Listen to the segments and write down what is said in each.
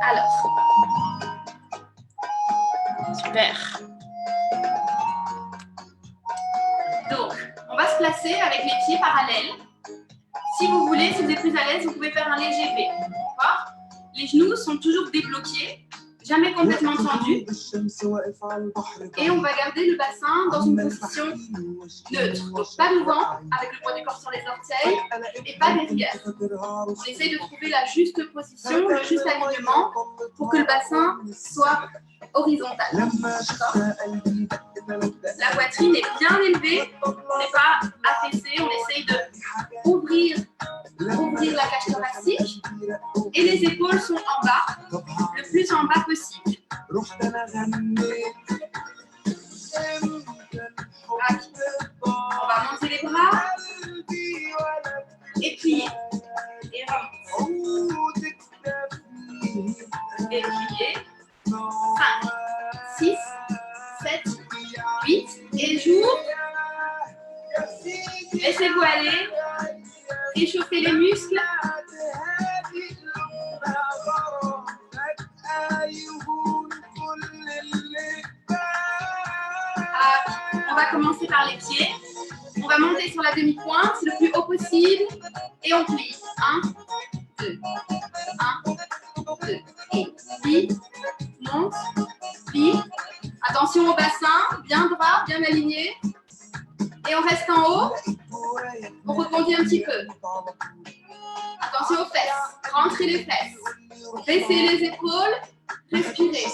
Alors, super. Donc, on va se placer avec les pieds parallèles. Si vous voulez, si vous êtes plus à l'aise, vous pouvez faire un léger V. D'accord? Les genoux sont toujours débloqués, jamais complètement tendus. Et on va garder le bassin dans une position neutre. Donc, pas devant, avec le poids du corps sur les orteils, et pas derrière. On essaye de trouver la juste position, le juste alignement, pour que le bassin soit horizontal. La poitrine est bien élevée, on n'est pas affaissé, on essaye d'ouvrir la cage thoracique et les épaules sont en bas, le plus en bas possible. On va monter les bras et plier. Et remonter. Et plier. 5, 6, 7, 8. Et j'ouvre. Laissez-vous aller. Réchauffez les muscles. On va commencer par les pieds. On va monter sur la demi-pointe le plus haut possible et on plie. 1, 2, 1, 2, et plie, monte, plie. Attention au bassin, bien droit, bien aligné. Et on reste en haut. On rebondit un petit peu. Attention aux fesses. Rentrez les fesses. Baissez les épaules. Respirez.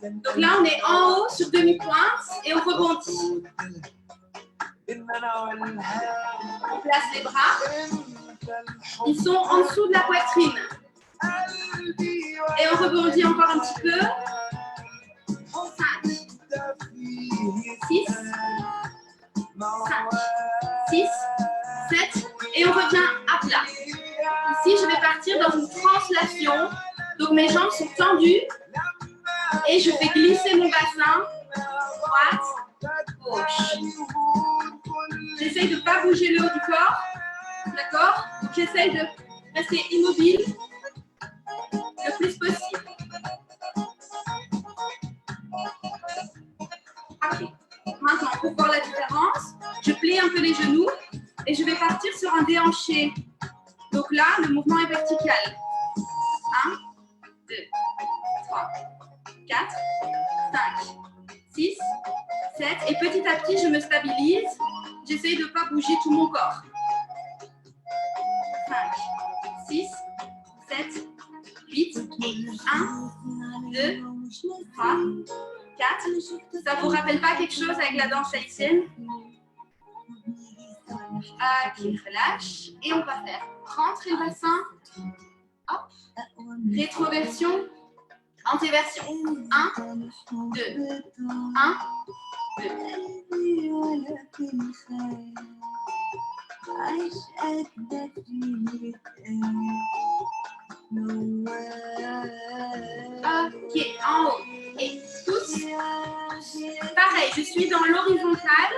Donc là, on est en haut sur demi-pointe et on rebondit. On place les bras. Ils sont en dessous de la poitrine. Et on rebondit encore un petit peu. 5, 6, 5, 6, 7. Et on revient à plat. Ici, je vais partir dans une translation. Donc mes jambes sont tendues. Et je fais glisser mon bassin. Droite, gauche. J'essaye de ne pas bouger le haut du corps. D'accord? Donc j'essaye de rester immobile le plus possible. Okay. Maintenant, pour voir la différence, je plie un peu les genoux et je vais partir sur un déhanché. Donc là, le mouvement est vertical. 1, 2, 3, 4, 5, 6, 7. Et petit à petit, je me stabilise. J'essaye de ne pas bouger tout mon corps. 5, 6, 7, 8, et 1, 2, 3, 4. Ça ne vous rappelle pas quelque chose avec la danse haïtienne? Ok, relâche. Et on va faire rentrer le bassin. Hop. Rétroversion. Antéversion. 1, 2, 1, 2. Ok, en haut. Et tous. Pareil, je suis dans l'horizontale.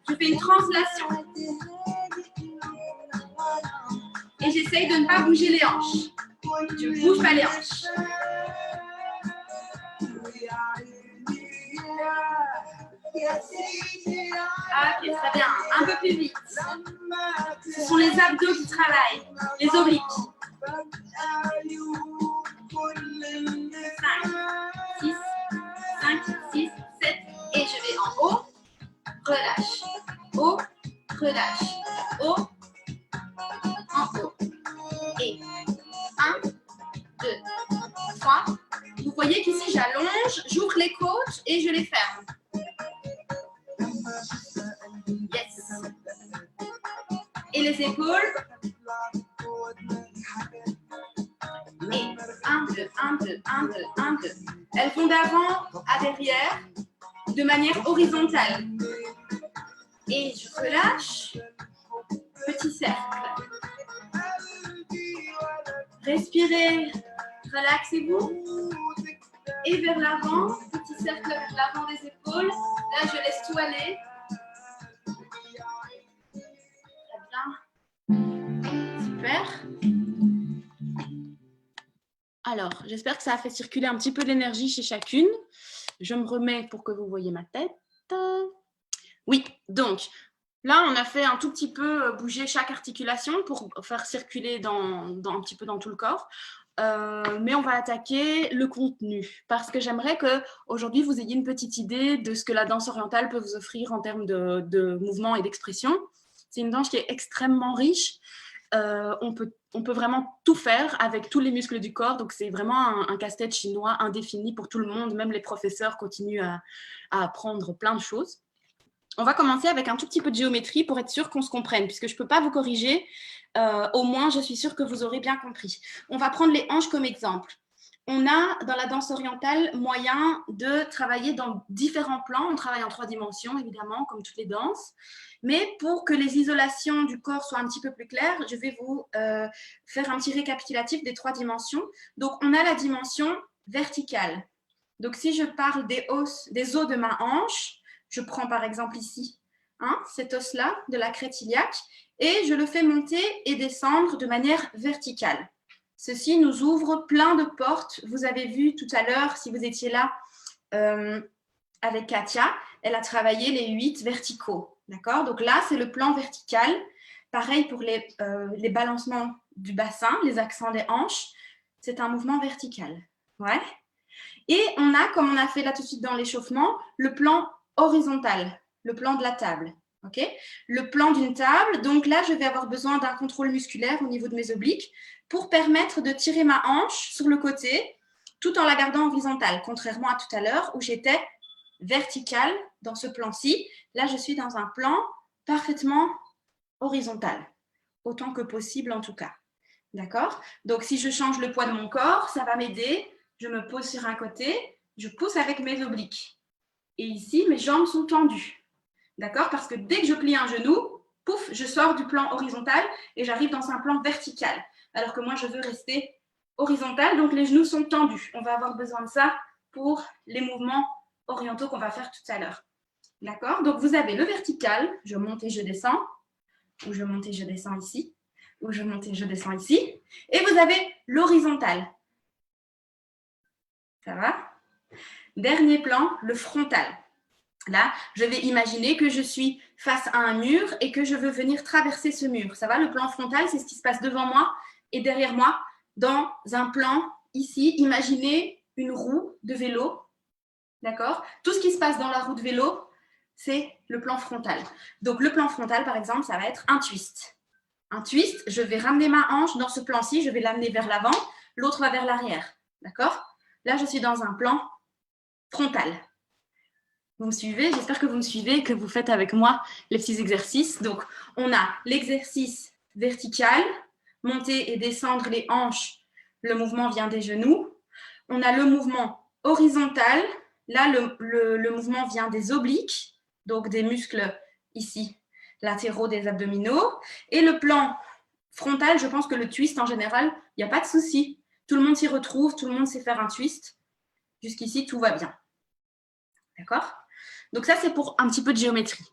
Je fais une translation. Et j'essaye de ne pas bouger les hanches. Je ne bouge pas les hanches. Ok, très bien. Un peu plus vite. Ce sont les abdos qui travaillent. Les obliques. 5, 6, 7. Et je vais en haut. Relâche. Haut. Relâche. Haut. En haut. Et 1, 2, 3. Vous voyez qu'ici, j'allonge, j'ouvre les côtes et je les ferme. Yes. Et les épaules. Et 1, 2, 1, 2, 1, 2, 1, 2. Elles vont d'avant à derrière de manière horizontale. Et je relâche. Petit cercle. Respirez. Relaxez-vous. Et vers l'avant. Petit cercle vers l'avant des épaules. Là, je laisse tout aller. Super. Alors, j'espère que ça a fait circuler un petit peu d'énergie chez chacune. Je me remets pour que vous voyez ma tête. Oui, donc là, on a fait un tout petit peu bouger chaque articulation pour faire circuler un petit peu dans tout le corps. Mais on va attaquer le contenu parce que j'aimerais qu'aujourd'hui, vous ayez une petite idée de ce que la danse orientale peut vous offrir en termes de mouvement et d'expression. C'est une danse qui est extrêmement riche. On peut vraiment tout faire avec tous les muscles du corps. Donc, c'est vraiment un casse-tête chinois indéfini pour tout le monde. Même les professeurs continuent à apprendre plein de choses. On va commencer avec un tout petit peu de géométrie pour être sûr qu'on se comprenne, puisque je ne peux pas vous corriger. Au moins, je suis sûre que vous aurez bien compris. On va prendre les hanches comme exemple. On a, dans la danse orientale, moyen de travailler dans différents plans. On travaille en 3 dimensions, évidemment, comme toutes les danses. Mais pour que les isolations du corps soient un petit peu plus claires, je vais vous faire un petit récapitulatif des 3 dimensions. Donc, on a la dimension verticale. Donc, si je parle des os de ma hanche, je prends par exemple ici cet os-là de la crête iliaque et je le fais monter et descendre de manière verticale. Ceci nous ouvre plein de portes. Vous avez vu tout à l'heure, si vous étiez là avec Katia, elle a travaillé les 8 verticaux. D'accord? Donc là, c'est le plan vertical. Pareil pour les balancements du bassin, les accents des hanches. C'est un mouvement vertical. Ouais. Et on a, comme on a fait là tout de suite dans l'échauffement, le plan horizontal, le plan de la table. Okay, le plan d'une table, donc là, je vais avoir besoin d'un contrôle musculaire au niveau de mes obliques pour permettre de tirer ma hanche sur le côté tout en la gardant horizontale, contrairement à tout à l'heure où j'étais verticale dans ce plan-ci. Là, je suis dans un plan parfaitement horizontal, autant que possible en tout cas. D'accord? Donc, si je change le poids de mon corps, ça va m'aider. Je me pose sur un côté, je pousse avec mes obliques. Et ici, mes jambes sont tendues. D'accord? Parce que dès que je plie un genou, pouf, je sors du plan horizontal et j'arrive dans un plan vertical. Alors que moi, je veux rester horizontal, donc les genoux sont tendus. On va avoir besoin de ça pour les mouvements orientaux qu'on va faire tout à l'heure. D'accord? Donc, vous avez le vertical, je monte et je descends, ou je monte et je descends ici, ou je monte et je descends ici. Et vous avez l'horizontal. Ça va? Dernier plan, le frontal. Là, je vais imaginer que je suis face à un mur et que je veux venir traverser ce mur. Ça va? Le plan frontal, c'est ce qui se passe devant moi et derrière moi. Dans un plan, ici, imaginez une roue de vélo. D'accord? Tout ce qui se passe dans la roue de vélo, c'est le plan frontal. Donc, le plan frontal, par exemple, ça va être un twist. Un twist, je vais ramener ma hanche dans ce plan-ci, je vais l'amener vers l'avant, l'autre va vers l'arrière. D'accord? Là, je suis dans un plan frontal. Vous me suivez? J'espère que vous me suivez et que vous faites avec moi les petits exercices. Donc, on a l'exercice vertical, monter et descendre les hanches, le mouvement vient des genoux. On a le mouvement horizontal, là, le mouvement vient des obliques, donc des muscles ici, latéraux des abdominaux. Et le plan frontal, je pense que le twist, en général, il n'y a pas de souci. Tout le monde s'y retrouve, tout le monde sait faire un twist. Jusqu'ici, tout va bien. D'accord? Donc ça, c'est pour un petit peu de géométrie.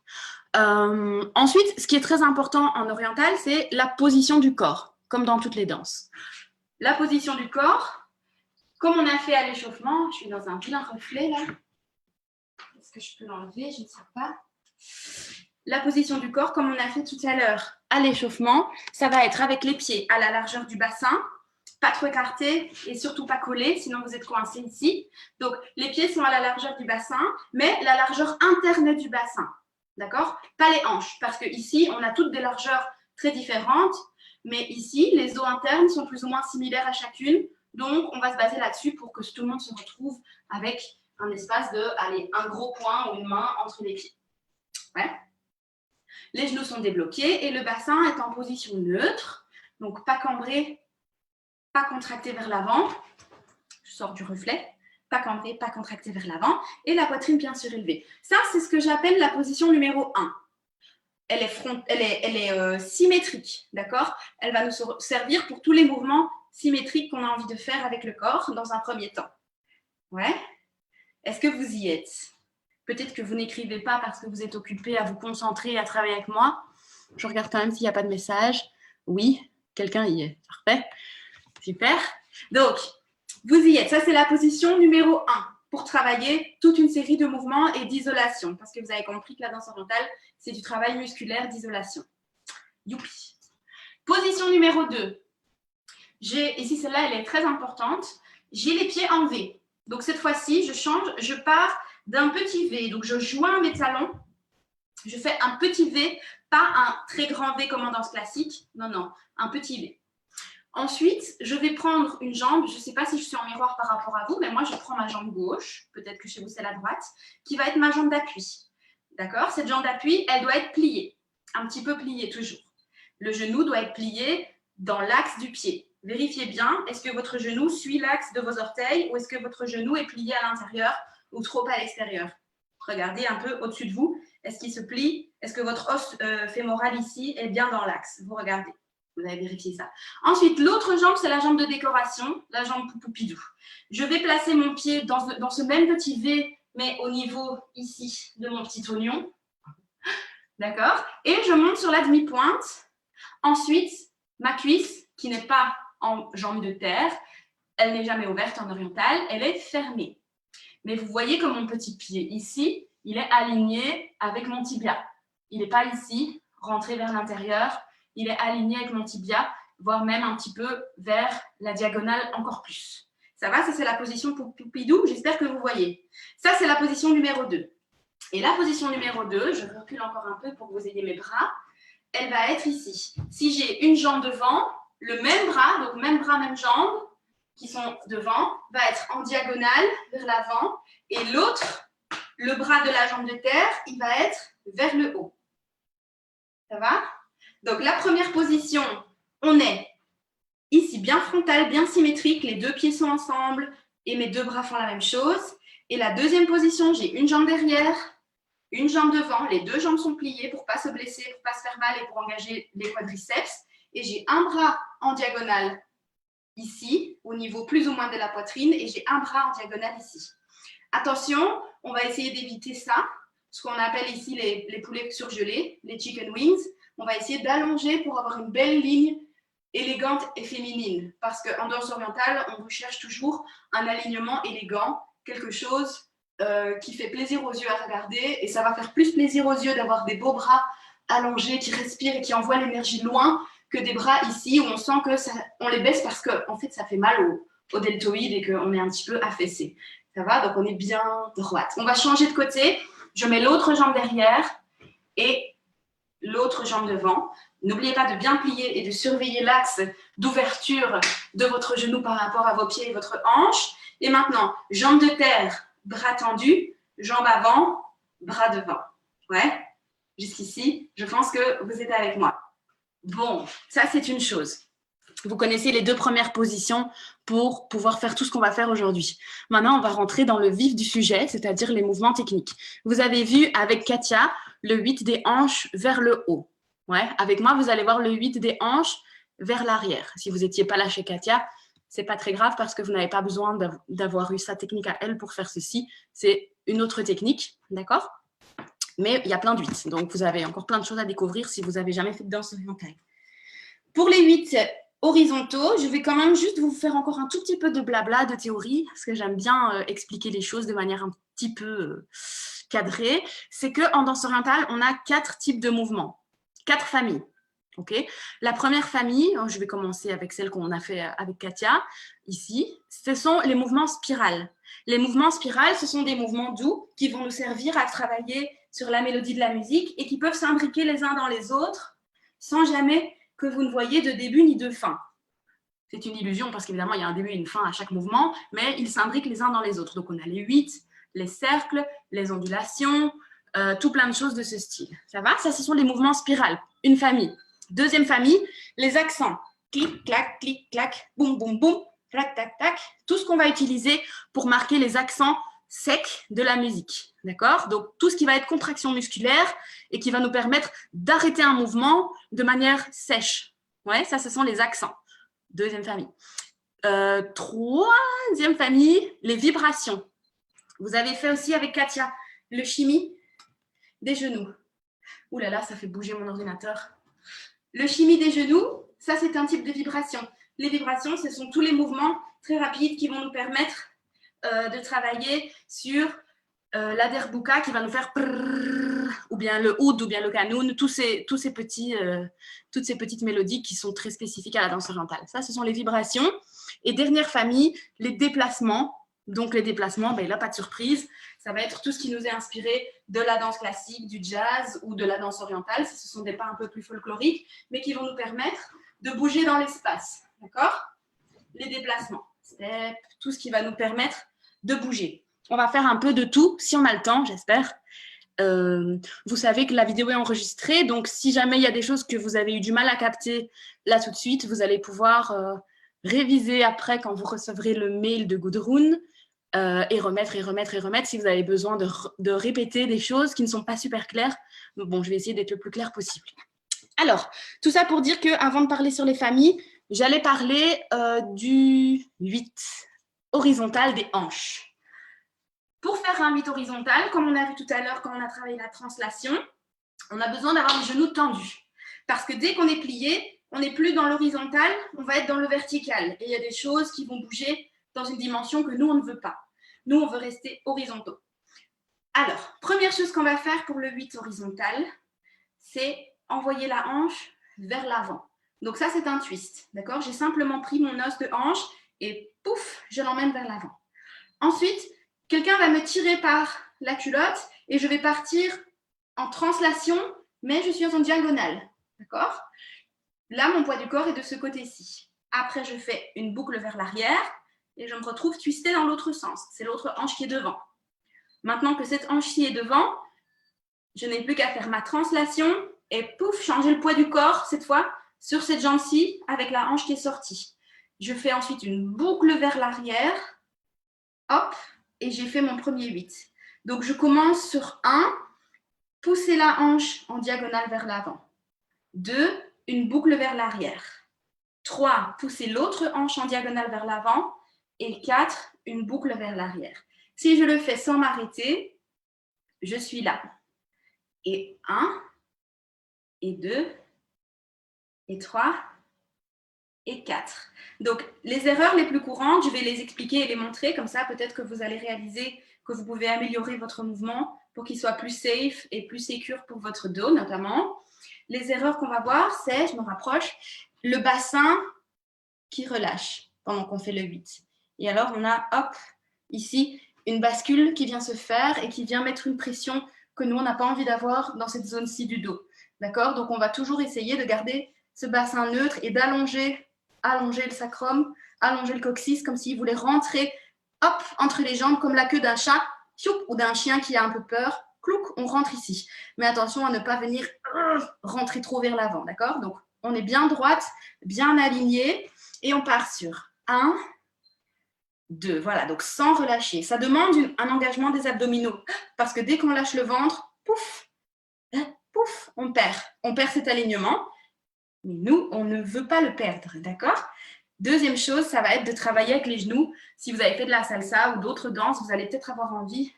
Ensuite, ce qui est très important en oriental, c'est la position du corps, comme dans toutes les danses. La position du corps, comme on a fait à l'échauffement, je suis dans un vilain reflet là. Est-ce que je peux l'enlever? Je ne sais pas. La position du corps, comme on a fait tout à l'heure à l'échauffement, ça va être avec les pieds à la largeur du bassin, pas trop écartés et surtout pas collés, sinon vous êtes coincés ici. Donc, les pieds sont à la largeur du bassin, mais la largeur interne du bassin. D'accord? Pas les hanches, parce que ici, on a toutes des largeurs très différentes, mais ici, les os internes sont plus ou moins similaires à chacune. Donc, on va se baser là-dessus pour que tout le monde se retrouve avec un espace de, allez, un gros point ou une main entre les pieds. Ouais. Les genoux sont débloqués et le bassin est en position neutre. Donc, pas cambré, pas contracté vers l'avant. Je sors du reflet. Pas cambré, pas contracté vers l'avant. Et la poitrine bien surélevée. Ça, c'est ce que j'appelle la position numéro 1. Elle est symétrique, d'accord? Elle va nous servir pour tous les mouvements symétriques qu'on a envie de faire avec le corps dans un premier temps. Ouais? Est-ce que vous y êtes? Peut-être que vous n'écrivez pas parce que vous êtes occupé à vous concentrer et à travailler avec moi. Je regarde quand même s'il n'y a pas de message. Oui, quelqu'un y est. Parfait. Super. Donc, vous y êtes. Ça, c'est la position numéro 1 pour travailler toute une série de mouvements et d'isolation. Parce que vous avez compris que la danse orientale, c'est du travail musculaire d'isolation. Youpi. Position numéro 2. Ici, celle-là, elle est très importante. J'ai les pieds en V. Donc, cette fois-ci, je change. Je pars d'un petit V. Donc, je joins mes talons. Je fais un petit V, pas un très grand V comme en danse classique. Non, non, un petit V. Ensuite, je vais prendre une jambe. Je ne sais pas si je suis en miroir par rapport à vous, mais moi, je prends ma jambe gauche. Peut-être que chez vous, c'est la droite, qui va être ma jambe d'appui. D'accord? Cette jambe d'appui, elle doit être pliée. Un petit peu pliée, toujours. Le genou doit être plié dans l'axe du pied. Vérifiez bien, est-ce que votre genou suit l'axe de vos orteils ou est-ce que votre genou est plié à l'intérieur ou trop à l'extérieur? Regardez un peu au-dessus de vous. Est-ce qu'il se plie? Est-ce que votre os fémoral ici est bien dans l'axe? Vous regardez. Vous allez vérifier ça. Ensuite, l'autre jambe, c'est la jambe de décoration, la jambe poupoupidou. Je vais placer mon pied dans ce même petit V, mais au niveau ici de mon petit oignon. D'accord? Et je monte sur la demi-pointe. Ensuite, ma cuisse, qui n'est pas en jambe de terre, elle n'est jamais ouverte en oriental, elle est fermée. Mais vous voyez que mon petit pied ici, il est aligné avec mon tibia. Il n'est pas ici, rentré vers l'intérieur. Il est aligné avec mon tibia, voire même un petit peu vers la diagonale encore plus. Ça va? Ça, c'est la position poupidou. J'espère que vous voyez. Ça, c'est la position numéro 2. Et la position numéro 2, je recule encore un peu pour que vous ayez mes bras, elle va être ici. Si j'ai une jambe devant, le même bras, donc même bras, même jambe, qui sont devant, va être en diagonale vers l'avant. Et l'autre, le bras de la jambe de terre, il va être vers le haut. Ça va? Donc, la première position, on est ici bien frontal, bien symétrique. Les deux pieds sont ensemble et mes deux bras font la même chose. Et la deuxième position, j'ai une jambe derrière, une jambe devant. Les deux jambes sont pliées pour ne pas se blesser, pour ne pas se faire mal et pour engager les quadriceps. Et j'ai un bras en diagonale ici, au niveau plus ou moins de la poitrine, et j'ai un bras en diagonale ici. Attention, on va essayer d'éviter ça, ce qu'on appelle ici les poulets surgelés, les chicken wings. On va essayer d'allonger pour avoir une belle ligne élégante et féminine. Parce qu'en danse orientale, on recherche toujours un alignement élégant, quelque chose qui fait plaisir aux yeux à regarder. Et ça va faire plus plaisir aux yeux d'avoir des beaux bras allongés qui respirent et qui envoient l'énergie loin que des bras ici où on sent que on les baisse parce que en fait, ça fait mal au deltoïde et qu'on est un petit peu affaissé. Ça va? Donc, on est bien droite. On va changer de côté. Je mets l'autre jambe derrière et l'autre jambe devant. N'oubliez pas de bien plier et de surveiller l'axe d'ouverture de votre genou par rapport à vos pieds et votre hanche. Et maintenant, jambe de terre, bras tendus, jambe avant, bras devant. Ouais? Jusqu'ici, je pense que vous êtes avec moi. Bon, ça, c'est une chose. Vous connaissez les deux premières positions pour pouvoir faire tout ce qu'on va faire aujourd'hui. Maintenant, on va rentrer dans le vif du sujet, c'est-à-dire les mouvements techniques. Vous avez vu avec Katia le 8 des hanches vers le haut. Ouais, avec moi, vous allez voir le 8 des hanches vers l'arrière. Si vous n'étiez pas là chez Katia, ce n'est pas très grave parce que vous n'avez pas besoin d'avoir eu sa technique à elle pour faire ceci. C'est une autre technique, d'accord? Mais il y a plein de 8, donc vous avez encore plein de choses à découvrir si vous n'avez jamais fait de danse orientale. Pour les 8 horizontaux, je vais quand même juste vous faire encore un tout petit peu de blabla, de théorie, parce que j'aime bien expliquer les choses de manière un petit peu cadrée. C'est qu'en danse orientale, on a 4 types de mouvements, 4 familles. Okay. La première famille, je vais commencer avec celle qu'on a fait avec Katia, ici, ce sont les mouvements spirales. Les mouvements spirales, ce sont des mouvements doux qui vont nous servir à travailler sur la mélodie de la musique et qui peuvent s'imbriquer les uns dans les autres sans jamais que vous ne voyez de début ni de fin. C'est une illusion parce qu'évidemment, il y a un début et une fin à chaque mouvement, mais ils s'imbriquent les uns dans les autres. Donc, on a les 8, les cercles, les ondulations, tout plein de choses de ce style. Ça va? Ça, ce sont les mouvements spirales. Une famille. Deuxième famille, les accents. Clic, clac, boum, boum, boum, clac, tac, tac. Tout ce qu'on va utiliser pour marquer les accents secs de la musique. D'accord? Donc, tout ce qui va être contraction musculaire et qui va nous permettre d'arrêter un mouvement de manière sèche. Ouais, ça, ce sont les accents. Deuxième famille. Troisième famille, les vibrations. Vous avez fait aussi avec Katia le chimie des genoux. Ouh là là, ça fait bouger mon ordinateur. Le shimmy des genoux, ça c'est un type de vibration. Les vibrations, ce sont tous les mouvements très rapides qui vont nous permettre de travailler sur la derbuka qui va nous faire prrr, ou bien le oud, ou bien le kanoun, toutes ces petites mélodies qui sont très spécifiques à la danse orientale. Ça, ce sont les vibrations. Et dernière famille, les déplacements. Donc les déplacements, ben, là, pas de surprise, ça va être tout ce qui nous est inspiré de la danse classique, du jazz ou de la danse orientale. Ce sont des pas un peu plus folkloriques, mais qui vont nous permettre de bouger dans l'espace. D'accord? Les déplacements, step, tout ce qui va nous permettre de bouger. On va faire un peu de tout, si on a le temps, j'espère. Vous savez que la vidéo est enregistrée, donc si jamais il y a des choses que vous avez eu du mal à capter là tout de suite, vous allez pouvoir réviser après quand vous recevrez le mail de Gudrun et remettre si vous avez besoin de répéter des choses qui ne sont pas super claires. Bon, je vais essayer d'être le plus clair possible. Alors, tout ça pour dire qu'avant de parler sur les familles, j'allais parler du 8 horizontal des hanches. Pour faire un 8 horizontal, comme on a vu tout à l'heure quand on a travaillé la translation, on a besoin d'avoir les genoux tendus. Parce que dès qu'on est plié, on n'est plus dans l'horizontal, on va être dans le vertical. Et il y a des choses qui vont bouger dans une dimension que nous, on ne veut pas. Nous, on veut rester horizontaux. Alors, première chose qu'on va faire pour le 8 horizontal, c'est envoyer la hanche vers l'avant. Donc ça, c'est un twist, d'accord? J'ai simplement pris mon os de hanche et pouf, je l'emmène vers l'avant. Ensuite, quelqu'un va me tirer par la culotte et je vais partir en translation, mais je suis en diagonale, d'accord? Là, mon poids du corps est de ce côté-ci. Après, je fais une boucle vers l'arrière et je me retrouve twistée dans l'autre sens. C'est l'autre hanche qui est devant. Maintenant que cette hanche-ci est devant, je n'ai plus qu'à faire ma translation et pouf, changer le poids du corps, cette fois, sur cette jambe-ci avec la hanche qui est sortie. Je fais ensuite une boucle vers l'arrière, hop, et j'ai fait mon premier 8. Donc, je commence sur 1, pousser la hanche en diagonale vers l'avant. 2, une boucle vers l'arrière. 3, pousser l'autre hanche en diagonale vers l'avant. Et 4, une boucle vers l'arrière. Si je le fais sans m'arrêter, je suis là. Et 1, et 2, et 3, et 4. Donc, les erreurs les plus courantes, je vais les expliquer et les montrer. Comme ça, peut-être que vous allez réaliser que vous pouvez améliorer votre mouvement pour qu'il soit plus safe et plus sécure pour votre dos, notamment. Les erreurs qu'on va voir, c'est, je me rapproche, le bassin qui relâche pendant qu'on fait le 8. Et alors, on a, hop, ici, une bascule qui vient se faire et qui vient mettre une pression que nous, on n'a pas envie d'avoir dans cette zone-ci du dos. D'accord? Donc, on va toujours essayer de garder ce bassin neutre et d'allonger le sacrum, allonger le coccyx, comme s'il voulait rentrer, hop, entre les jambes, comme la queue d'un chat, ou d'un chien qui a un peu peur. Clouc, on rentre ici. Mais attention à ne pas venir rentrer trop vers l'avant, d'accord? Donc, on est bien droite, bien alignée, et on part sur 1, 2, voilà, donc sans relâcher. Ça demande un engagement des abdominaux, parce que dès qu'on lâche le ventre, pouf, pouf, on perd cet alignement. Mais nous, on ne veut pas le perdre, d'accord? Deuxième chose, ça va être de travailler avec les genoux. Si vous avez fait de la salsa ou d'autres danses, vous allez peut-être avoir envie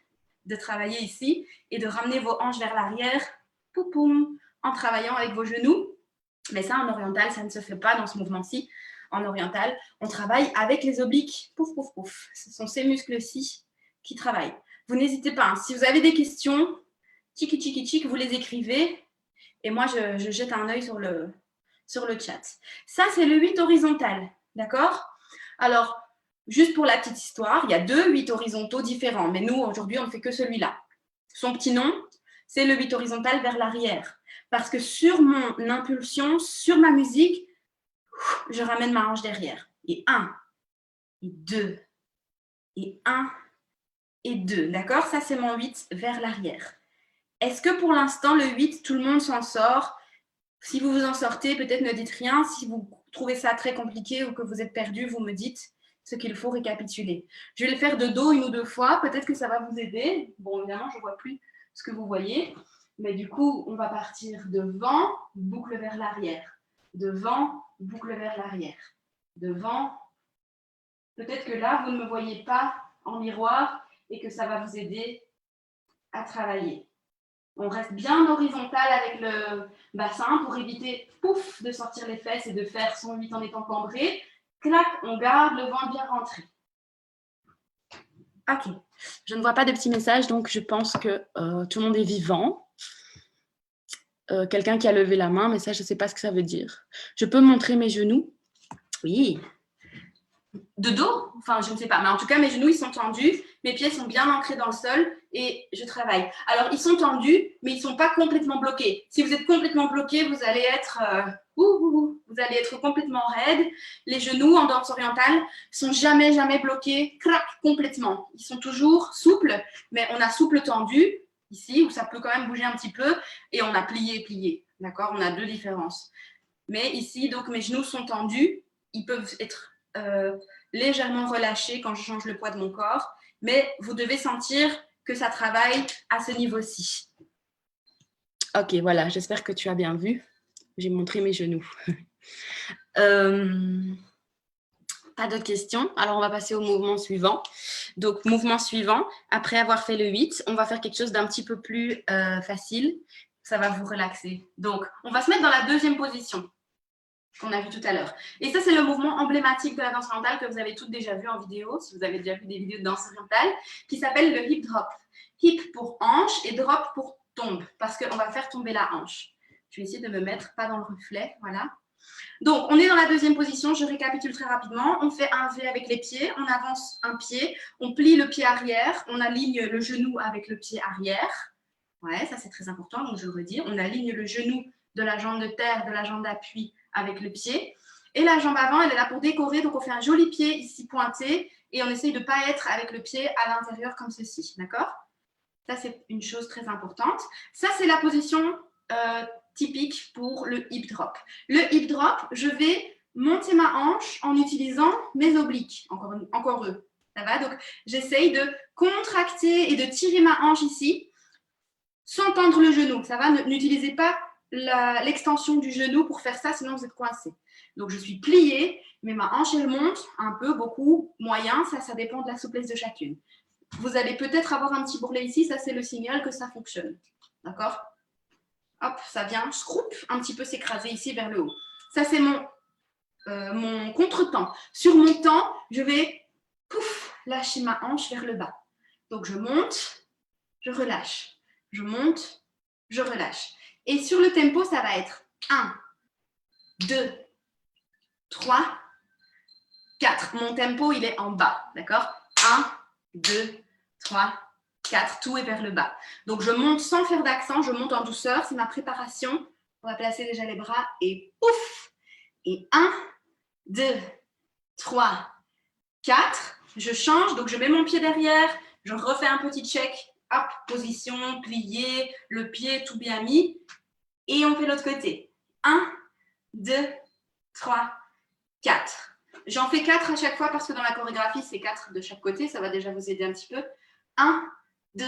de travailler ici et de ramener vos hanches vers l'arrière, poum, poum, en travaillant avec vos genoux. Mais ça, en oriental, ça ne se fait pas dans ce mouvement-ci. En oriental, on travaille avec les obliques. Pouf, pouf, pouf. Ce sont ces muscles-ci qui travaillent. Vous n'hésitez pas. Hein. Si vous avez des questions, tchiki, tchiki, tchik, vous les écrivez. Et moi, je jette un œil sur le chat. Ça, c'est le 8 horizontal. D'accord? Alors, juste pour la petite histoire, il y a 2 8 horizontaux différents. Mais nous, aujourd'hui, on ne fait que celui-là. Son petit nom, c'est le 8 horizontal vers l'arrière. Parce que sur mon impulsion, sur ma musique, je ramène ma hanche derrière. Et 1, et 2, et 1, et 2. D'accord? Ça, c'est mon 8 vers l'arrière. Est-ce que pour l'instant, le 8, tout le monde s'en sort? Si vous vous en sortez, peut-être ne dites rien. Si vous trouvez ça très compliqué ou que vous êtes perdu, vous me dites ce qu'il faut récapituler. Je vais le faire de dos 1 ou 2 fois. Peut-être que ça va vous aider. Bon, évidemment, je ne vois plus ce que vous voyez. Mais du coup, on va partir devant, boucle vers l'arrière. Devant, boucle vers l'arrière. Devant. Peut-être que là, vous ne me voyez pas en miroir et que ça va vous aider à travailler. On reste bien horizontal avec le bassin pour éviter, pouf, de sortir les fesses et de faire 108 en étant cambré. Clac, on garde le ventre bien rentré. Ok, je ne vois pas de petits messages, donc je pense que tout le monde est vivant. Quelqu'un qui a levé la main, mais ça, je ne sais pas ce que ça veut dire. Je peux montrer mes genoux? Oui. De dos? Enfin, je ne sais pas. Mais en tout cas, mes genoux, ils sont tendus. Mes pieds sont bien ancrés dans le sol et je travaille. Alors, ils sont tendus, mais ils ne sont pas complètement bloqués. Si vous êtes complètement bloqué, vous allez être... vous allez être complètement raide. Les genoux en danse orientale sont jamais, jamais bloqués, crac, complètement. Ils sont toujours souples, mais on a souple tendu, ici, où ça peut quand même bouger un petit peu, et on a plié, plié. D'accord? On a deux différences. Mais ici, donc, mes genoux sont tendus. Ils peuvent être légèrement relâchés quand je change le poids de mon corps, mais vous devez sentir que ça travaille à ce niveau-ci. Ok, voilà, j'espère que tu as bien vu. J'ai montré mes genoux. Pas d'autres questions? Alors, on va passer au mouvement suivant. Donc, mouvement suivant, après avoir fait le 8, on va faire quelque chose d'un petit peu plus facile. Ça va vous relaxer. Donc, on va se mettre dans la deuxième position qu'on a vu tout à l'heure. Et ça, c'est le mouvement emblématique de la danse orientale que vous avez toutes déjà vu en vidéo, si vous avez déjà vu des vidéos de danse orientale, qui s'appelle le hip drop. Hip pour hanche et drop pour tombe, parce qu'on va faire tomber la hanche. Je vais essayer de me mettre pas dans le reflet, voilà. Donc, on est dans la deuxième position, je récapitule très rapidement. On fait un V avec les pieds, on avance un pied, on plie le pied arrière, on aligne le genou avec le pied arrière. Ouais, ça c'est très important, donc je le redis. On aligne le genou de la jambe de terre, de la jambe d'appui avec le pied. Et la jambe avant, elle est là pour décorer, donc on fait un joli pied ici pointé et on essaye de ne pas être avec le pied à l'intérieur comme ceci, d'accord? Ça, c'est une chose très importante. Ça, c'est la position typique pour le hip drop. Le hip drop, je vais monter ma hanche en utilisant mes obliques, encore eux. Ça va? Donc, j'essaye de contracter et de tirer ma hanche ici sans tendre le genou. Ça va? N'utilisez pas l'extension du genou pour faire ça, sinon vous êtes coincé. Donc, je suis pliée, mais ma hanche, elle monte un peu, beaucoup, moyen. Ça dépend de la souplesse de chacune. Vous allez peut-être avoir un petit bourrelet ici. Ça, c'est le signal que ça fonctionne. D'accord? Hop, ça vient, scroup, un petit peu s'écraser ici vers le haut. Ça, c'est mon contretemps. Sur mon temps, je vais pouf, lâcher ma hanche vers le bas. Donc, je monte, je relâche. Je monte, je relâche. Et sur le tempo, ça va être 1, 2, 3, 4. Mon tempo, il est en bas. D'accord? 1, 2, 3, 4. Tout est vers le bas. Donc, je monte sans faire d'accent. Je monte en douceur. C'est ma préparation. On va placer déjà les bras et pouf! Et 1, 2, 3, 4. Je change. Donc, je mets mon pied derrière. Je refais un petit check. Hop, position, plié, le pied tout bien mis. Et on fait l'autre côté. 1, 2, 3, 4. J'en fais 4 à chaque fois parce que dans la chorégraphie, c'est 4 de chaque côté. Ça va déjà vous aider un petit peu. 1, 2,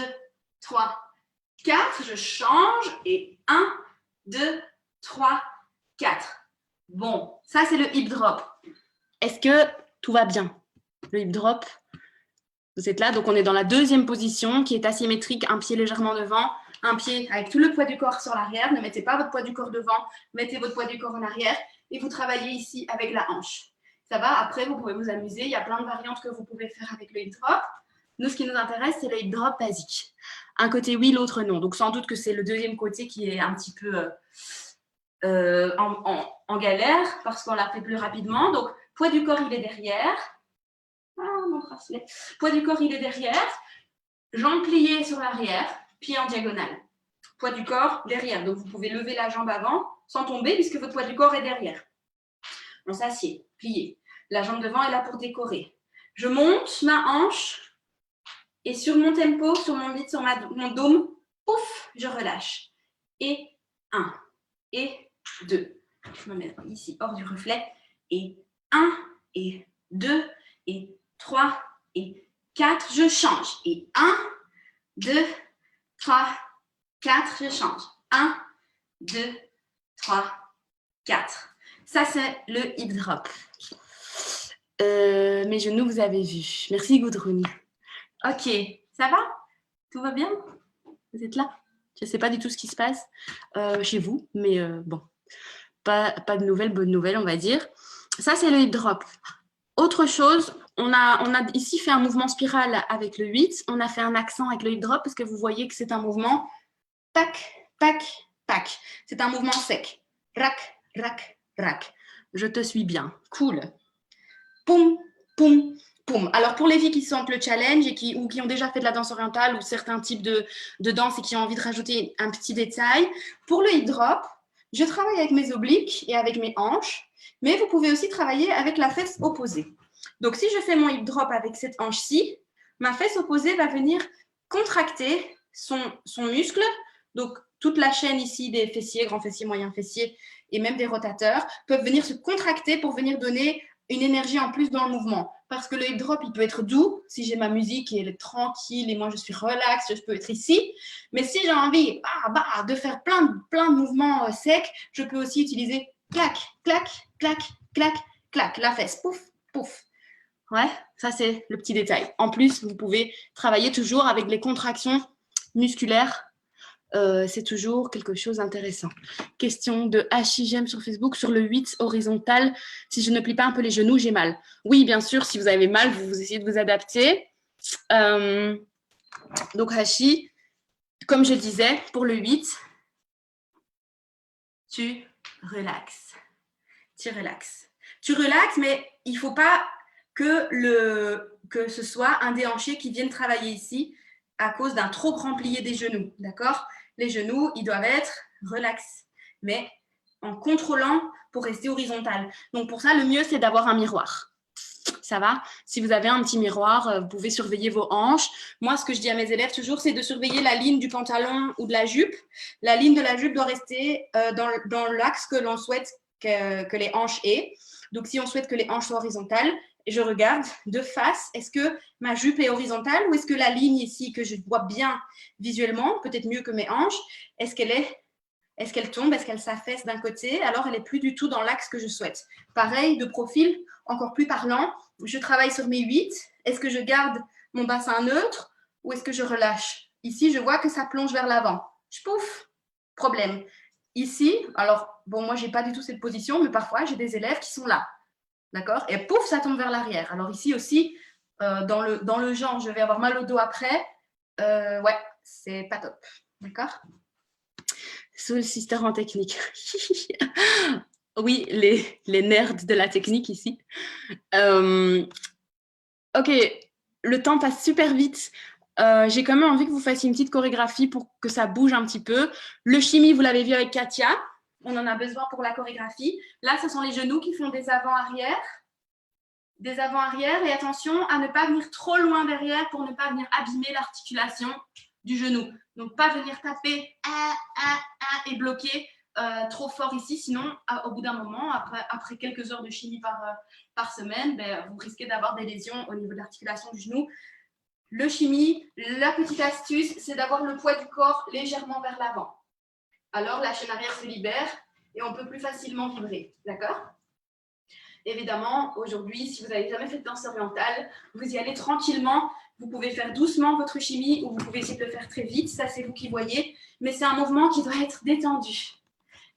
3, 4. Je change. Et 1, 2, 3, 4. Bon, ça, c'est le hip drop. Est-ce que tout va bien? Le hip drop, vous êtes là. Donc, on est dans la deuxième position qui est asymétrique. Un pied légèrement devant, un pied avec tout le poids du corps sur l'arrière. Ne mettez pas votre poids du corps devant. Mettez votre poids du corps en arrière. Et vous travaillez ici avec la hanche. Ça va? Après, vous pouvez vous amuser. Il y a plein de variantes que vous pouvez faire avec le hip drop. Nous, ce qui nous intéresse, c'est le hip drop basique. Un côté oui, l'autre non. Donc, sans doute que c'est le deuxième côté qui est un petit peu en galère parce qu'on l'a fait plus rapidement. Donc, poids du corps, il est derrière. Ah, mon bracelet. Poids du corps, il est derrière. Jambes pliées sur l'arrière, pied en diagonale. Poids du corps derrière. Donc, vous pouvez lever la jambe avant sans tomber puisque votre poids du corps est derrière. On s'assied, plié. La jambe devant est là pour décorer. Je monte ma hanche et sur mon tempo, sur mon beat, sur mon dôme, pouf, je relâche. Et 1, et 2. Je me mets ici hors du reflet. Et 1, et 2, et 3, et 4. Je change. Et 1, 2, 3, 4. Je change. 1, 2, 3, 4. Ça, c'est le hip drop. Mes genoux, vous avez vu. Merci, Gudrun. Ok, ça va? Tout va bien? Vous êtes là? Je ne sais pas du tout ce qui se passe chez vous, mais bon, pas de nouvelles, bonnes nouvelles, on va dire. Ça, c'est le hip drop. Autre chose, on a ici fait un mouvement spiral avec le 8. On a fait un accent avec le hip drop parce que vous voyez que c'est un mouvement tac, tac, tac. C'est un mouvement sec. Rac, rac, rac. Je te suis bien. Cool. Poum, poum, poum. Alors, pour les filles qui sentent le challenge et ou qui ont déjà fait de la danse orientale ou certains types de danse et qui ont envie de rajouter un petit détail, pour le hip drop, je travaille avec mes obliques et avec mes hanches, mais vous pouvez aussi travailler avec la fesse opposée. Donc, si je fais mon hip drop avec cette hanche-ci, ma fesse opposée va venir contracter son muscle. Donc, toute la chaîne ici des fessiers, grands fessiers, moyens fessiers et même des rotateurs peuvent venir se contracter pour venir donner une énergie en plus dans le mouvement. Parce que le hip drop, il peut être doux, si j'ai ma musique et elle est tranquille et moi je suis relax, je peux être ici. Mais si j'ai envie de faire plein de mouvements secs, je peux aussi utiliser clac, clac, clac, clac, clac, la fesse, pouf, pouf. Ouais, ça c'est le petit détail. En plus, vous pouvez travailler toujours avec les contractions musculaires. C'est toujours quelque chose d'intéressant. Question de HIGM sur Facebook, sur le 8 horizontal, si je ne plie pas un peu les genoux, j'ai mal. Oui, bien sûr, si vous avez mal, vous essayez de vous adapter. Donc, Hachi, comme je disais, pour le 8, tu relaxes. Tu relaxes. Tu relaxes, mais il ne faut pas que ce soit un déhanché qui vienne travailler ici à cause d'un trop grand plié des genoux, d'accord? Les genoux, ils doivent être relax, mais en contrôlant pour rester horizontal. Donc, pour ça, le mieux, c'est d'avoir un miroir. Ça va? Si vous avez un petit miroir, vous pouvez surveiller vos hanches. Moi, ce que je dis à mes élèves toujours, c'est de surveiller la ligne du pantalon ou de la jupe. La ligne de la jupe doit rester dans l'axe que l'on souhaite que les hanches aient. Donc, si on souhaite que les hanches soient horizontales, je regarde de face, est-ce que ma jupe est horizontale ou est-ce que la ligne ici que je vois bien visuellement, peut-être mieux que mes hanches, est-ce qu'elle tombe, est-ce qu'elle s'affaisse d'un côté, alors elle n'est plus du tout dans l'axe que je souhaite. Pareil, de profil, encore plus parlant, je travaille sur mes 8, est-ce que je garde mon bassin neutre ou est-ce que je relâche? Ici, je vois que ça plonge vers l'avant. Pouf, problème. Ici, alors, bon, moi, je n'ai pas du tout cette position, mais parfois, j'ai des élèves qui sont là. D'accord? Et pouf, ça tombe vers l'arrière. Alors ici aussi, dans le genre, je vais avoir mal au dos après. Ouais, c'est pas top. D'accord? Soul Sister en technique. Oui, les nerds de la technique ici. Ok, le temps passe super vite. J'ai quand même envie que vous fassiez une petite chorégraphie pour que ça bouge un petit peu. Le chimie, vous l'avez vu avec Katia. On en a besoin pour la chorégraphie. Là, ce sont les genoux qui font des avant-arrière. Des avant-arrière. Et attention à ne pas venir trop loin derrière pour ne pas venir abîmer l'articulation du genou. Donc, pas venir taper et bloquer trop fort ici. Sinon, au bout d'un moment, après quelques heures de chimie par semaine, vous risquez d'avoir des lésions au niveau de l'articulation du genou. Le chimie, la petite astuce, c'est d'avoir le poids du corps légèrement vers l'avant. Alors, la chaîne arrière se libère et on peut plus facilement vibrer. D'accord? Évidemment, aujourd'hui, si vous n'avez jamais fait de danse orientale, vous y allez tranquillement. Vous pouvez faire doucement votre chimie ou vous pouvez essayer de le faire très vite. Ça, c'est vous qui voyez. Mais c'est un mouvement qui doit être détendu.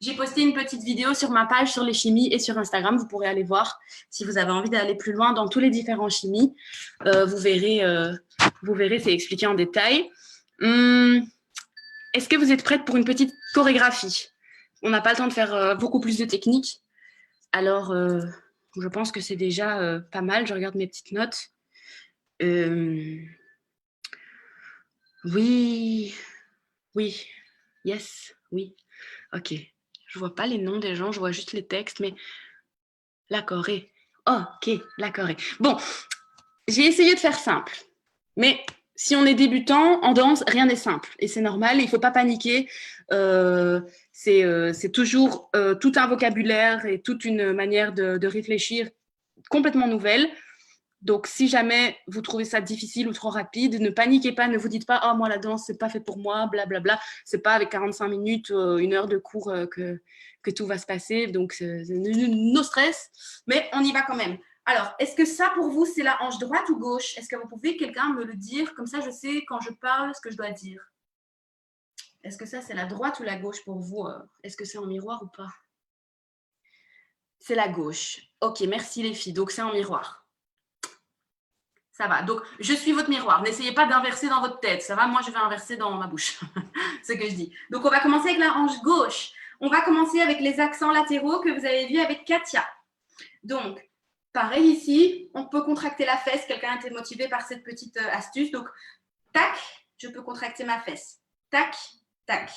J'ai posté une petite vidéo sur ma page sur les chimies et sur Instagram. Vous pourrez aller voir si vous avez envie d'aller plus loin dans tous les différents chimies. Vous verrez, c'est expliqué en détail. Est-ce que vous êtes prête pour une petite chorégraphie? On n'a pas le temps de faire beaucoup plus de techniques. Alors, je pense que c'est déjà pas mal. Je regarde mes petites notes. Oui, yes, oui. Ok. Je vois pas les noms des gens, je vois juste les textes, mais la Corée. Oh, ok, la Corée. Bon, j'ai essayé de faire simple, mais si on est débutant en danse, rien n'est simple et c'est normal. Il ne faut pas paniquer. C'est toujours tout un vocabulaire et toute une manière de réfléchir complètement nouvelle. Donc, si jamais vous trouvez ça difficile ou trop rapide, ne paniquez pas, ne vous dites pas « Oh, moi, la danse, c'est pas fait pour moi, blablabla ». C'est pas avec 45 minutes, 1 heure de cours que tout va se passer. Donc, no stress, mais on y va quand même. Alors, est-ce que ça, pour vous, c'est la hanche droite ou gauche? Est-ce que vous pouvez, quelqu'un, me le dire? Comme ça, je sais, quand je parle, ce que je dois dire. Est-ce que ça, c'est la droite ou la gauche pour vous? Est-ce que c'est en miroir ou pas? C'est la gauche. Ok, merci les filles. Donc, c'est en miroir. Ça va. Donc, je suis votre miroir. N'essayez pas d'inverser dans votre tête. Ça va? Moi, je vais inverser dans ma bouche. C'est ce que je dis. Donc, on va commencer avec la hanche gauche. On va commencer avec les accents latéraux que vous avez vus avec Katia. Donc, pareil ici, on peut contracter la fesse. Quelqu'un a été motivé par cette petite astuce. Donc, tac, je peux contracter ma fesse. Tac, tac.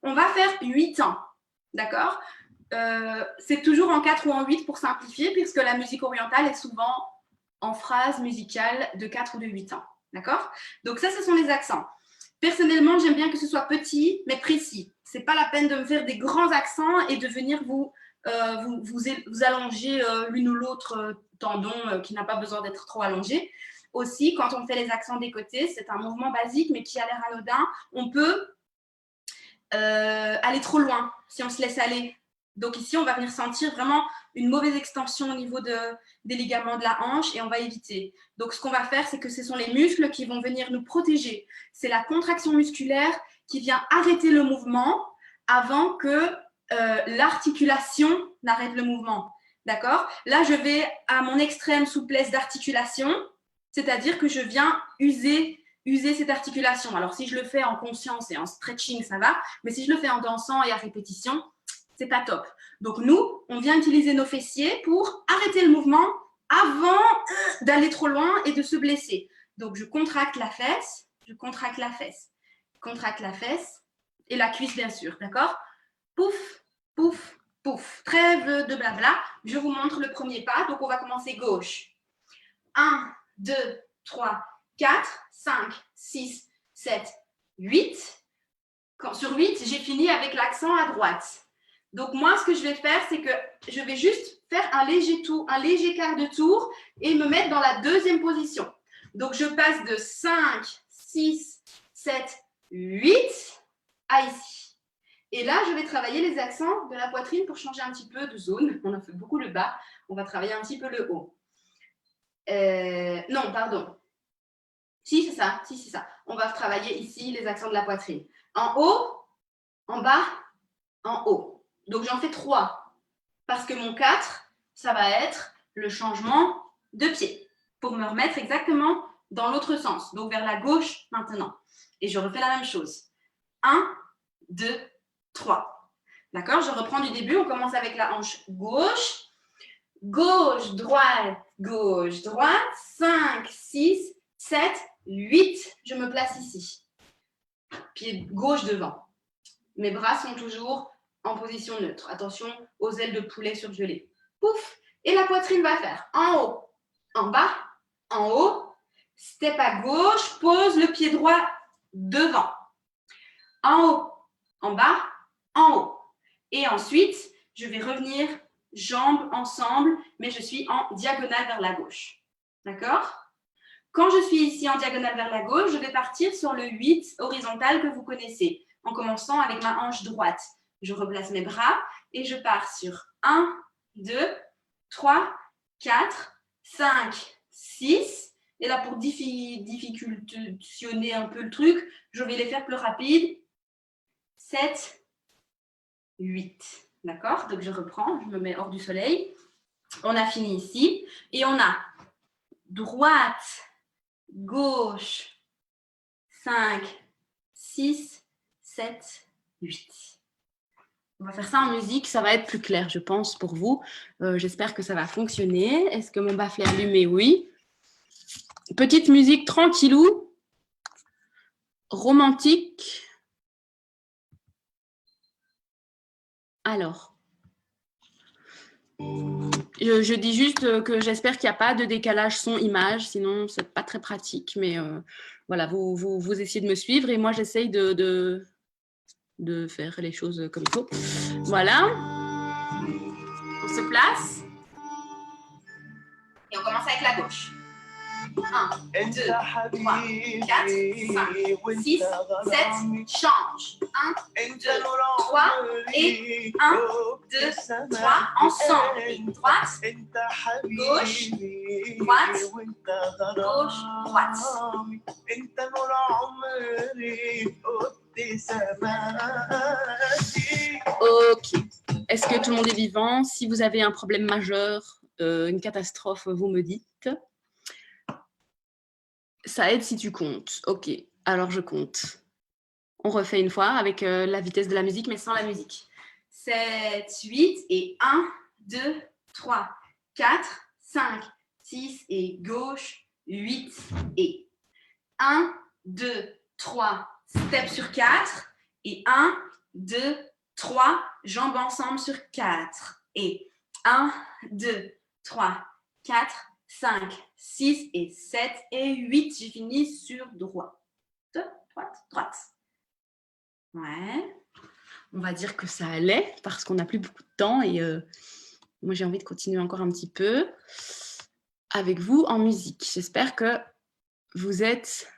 On va faire 8 ans. D'accord? C'est toujours en 4 ou en 8 pour simplifier, puisque la musique orientale est souvent en phrase musicale de 4 ou de 8 ans. D'accord? Donc ça, ce sont les accents. Personnellement, j'aime bien que ce soit petit, mais précis. Ce n'est pas la peine de me faire des grands accents et de venir vous allonger l'une ou l'autre tendon qui n'a pas besoin d'être trop allongé. Aussi, quand on fait les accents des côtés, c'est un mouvement basique, mais qui a l'air anodin. On peut aller trop loin si on se laisse aller. Donc ici, on va venir sentir vraiment une mauvaise extension au niveau des ligaments de la hanche et on va éviter. Donc ce qu'on va faire, c'est que ce sont les muscles qui vont venir nous protéger. C'est la contraction musculaire qui vient arrêter le mouvement avant que l'articulation n'arrête le mouvement. D'accord? Là, je vais à mon extrême souplesse d'articulation, c'est-à-dire que je viens user cette articulation. Alors, si je le fais en conscience et en stretching, ça va. Mais si je le fais en dansant et à répétition, c'est pas top. Donc, nous, on vient utiliser nos fessiers pour arrêter le mouvement avant d'aller trop loin et de se blesser. Donc, je contracte la fesse, je contracte la fesse, contracte la fesse et la cuisse, bien sûr. D'accord? Pouf, pouf, pouf. Trêve de blabla. Je vous montre le premier pas. Donc, on va commencer gauche. 1, 2, 3, 4, 5, 6, 7, 8. Sur 8, j'ai fini avec l'accent à droite. Donc, moi, ce que je vais faire, c'est que je vais juste faire un léger tour, un léger quart de tour et me mettre dans la deuxième position. Donc, je passe de 5, 6, 7, 8 à ici. Et là, je vais travailler les accents de la poitrine pour changer un petit peu de zone. On a fait beaucoup le bas. On va travailler un petit peu le haut. Non, pardon. Si, c'est ça. Si, c'est ça. On va travailler ici les accents de la poitrine. En haut, en bas, en haut. Donc, j'en fais 3. Parce que mon 4, ça va être le changement de pied. Pour me remettre exactement dans l'autre sens. Donc, vers la gauche maintenant. Et je refais la même chose. 1, 2, 3. D'accord? Je reprends du début. On commence avec la hanche gauche. Gauche, droite, gauche, droite. 5, 6, 7, 8. Je me place ici. Pied gauche devant. Mes bras sont toujours en position neutre. Attention aux ailes de poulet surgelées. Pouf! Et la poitrine va faire en haut, en bas, en haut. Step à gauche, pose le pied droit devant. En haut, en bas, en haut. Et ensuite, je vais revenir jambes ensemble, mais je suis en diagonale vers la gauche. D'accord? Quand je suis ici en diagonale vers la gauche, je vais partir sur le 8 horizontal que vous connaissez, en commençant avec ma hanche droite. Je replace mes bras et je pars sur 1, 2, 3, 4, 5, 6. Et là, pour difficultionner un peu le truc, je vais les faire plus rapides. 7, 8. D'accord? Donc, je reprends, je me mets hors du soleil. On a fini ici. Et on a droite, gauche, 5, 6, 7, 8. On va faire ça en musique, ça va être plus clair, je pense, pour vous. J'espère que ça va fonctionner. Est-ce que mon baffle est allumé? Oui. Petite musique tranquillou, romantique. Alors, je dis juste que j'espère qu'il n'y a pas de décalage son-image, sinon c'est pas très pratique. Mais voilà, vous essayez de me suivre et moi j'essaye de faire les choses comme il faut. Voilà. On se place. Et on commence avec la gauche. 1, 2, 3, 4, 5, 6, 7, change. 1, 2, 3 et 1, 2, 3, ensemble. Droite, gauche, droite, gauche, droite. Ok. Est-ce que tout le monde est vivant? Si vous avez un problème majeur, une catastrophe, vous me dites. Ça aide si tu comptes. Ok, alors je compte. On refait une fois avec la vitesse de la musique, mais sans la musique. 7, 8 et 1, 2, 3, 4, 5, 6 et gauche, 8 et 1, 2, 3, step sur 4 et 1, 2, 3, jambes ensemble sur 4 et 1, 2, 3, 4, 5, 6 et 7 et 8. J'ai fini sur droite, droite, droite. Ouais. On va dire que ça allait parce qu'on n'a plus beaucoup de temps et moi j'ai envie de continuer encore un petit peu avec vous en musique. J'espère que vous êtes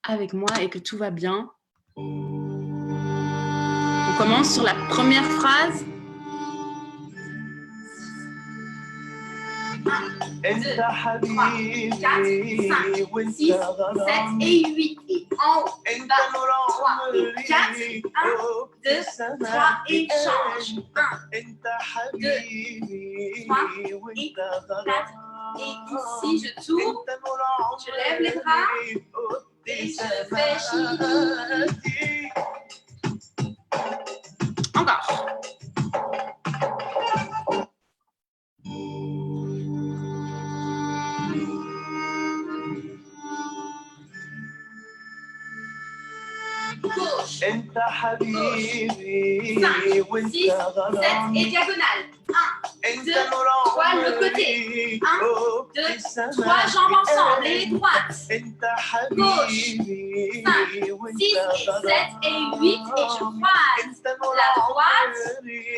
avec moi et que tout va bien. On commence sur la première phrase. 1, 2, 3, 4, 5, 6, 7 et 8. Et en haut, bas, 3 et 4. 1, 2, 3 et change. 1, 2, 3 et 4. Et ici, je tourne, je lève les bras et je fais chini. Encore. Gauche, gauche, 5, 6, 7 et diagonale. 1, 2, 3, l'autre côté. 1, 2, 3, jambes ensemble et droite. Gauche, 5, 6 et 7 et 8 et je croise la droite,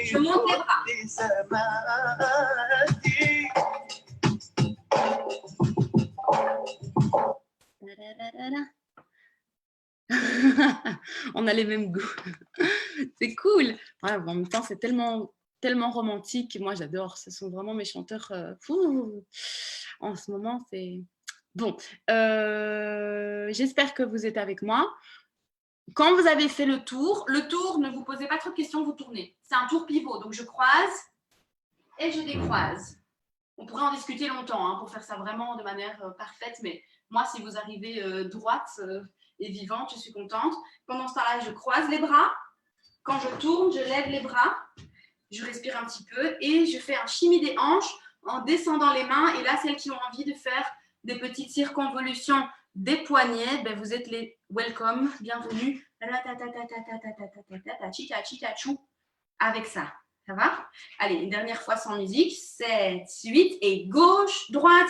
je monte les bras. On a les mêmes goûts. C'est cool. Ouais, en même temps, c'est tellement romantique. Moi, j'adore. Ce sont vraiment mes chanteurs. En ce moment, c'est bon. J'espère que vous êtes avec moi. Quand vous avez fait le tour, ne vous posez pas trop de questions, vous tournez. C'est un tour pivot. Donc, je croise et je décroise. On pourrait en discuter longtemps hein, pour faire ça vraiment de manière parfaite. Mais moi, si vous arrivez droite et vivante, je suis contente. Pendant ce temps-là, je croise les bras. Quand je tourne, je lève les bras. Je respire un petit peu et je fais un shimmy des hanches en descendant les mains. Et là, celles qui ont envie de faire des petites circonvolutions des poignets, ben vous êtes les welcome, bienvenue. Avec ça. Ça va? Allez, une dernière fois sans musique. 7, 8 et gauche, droite,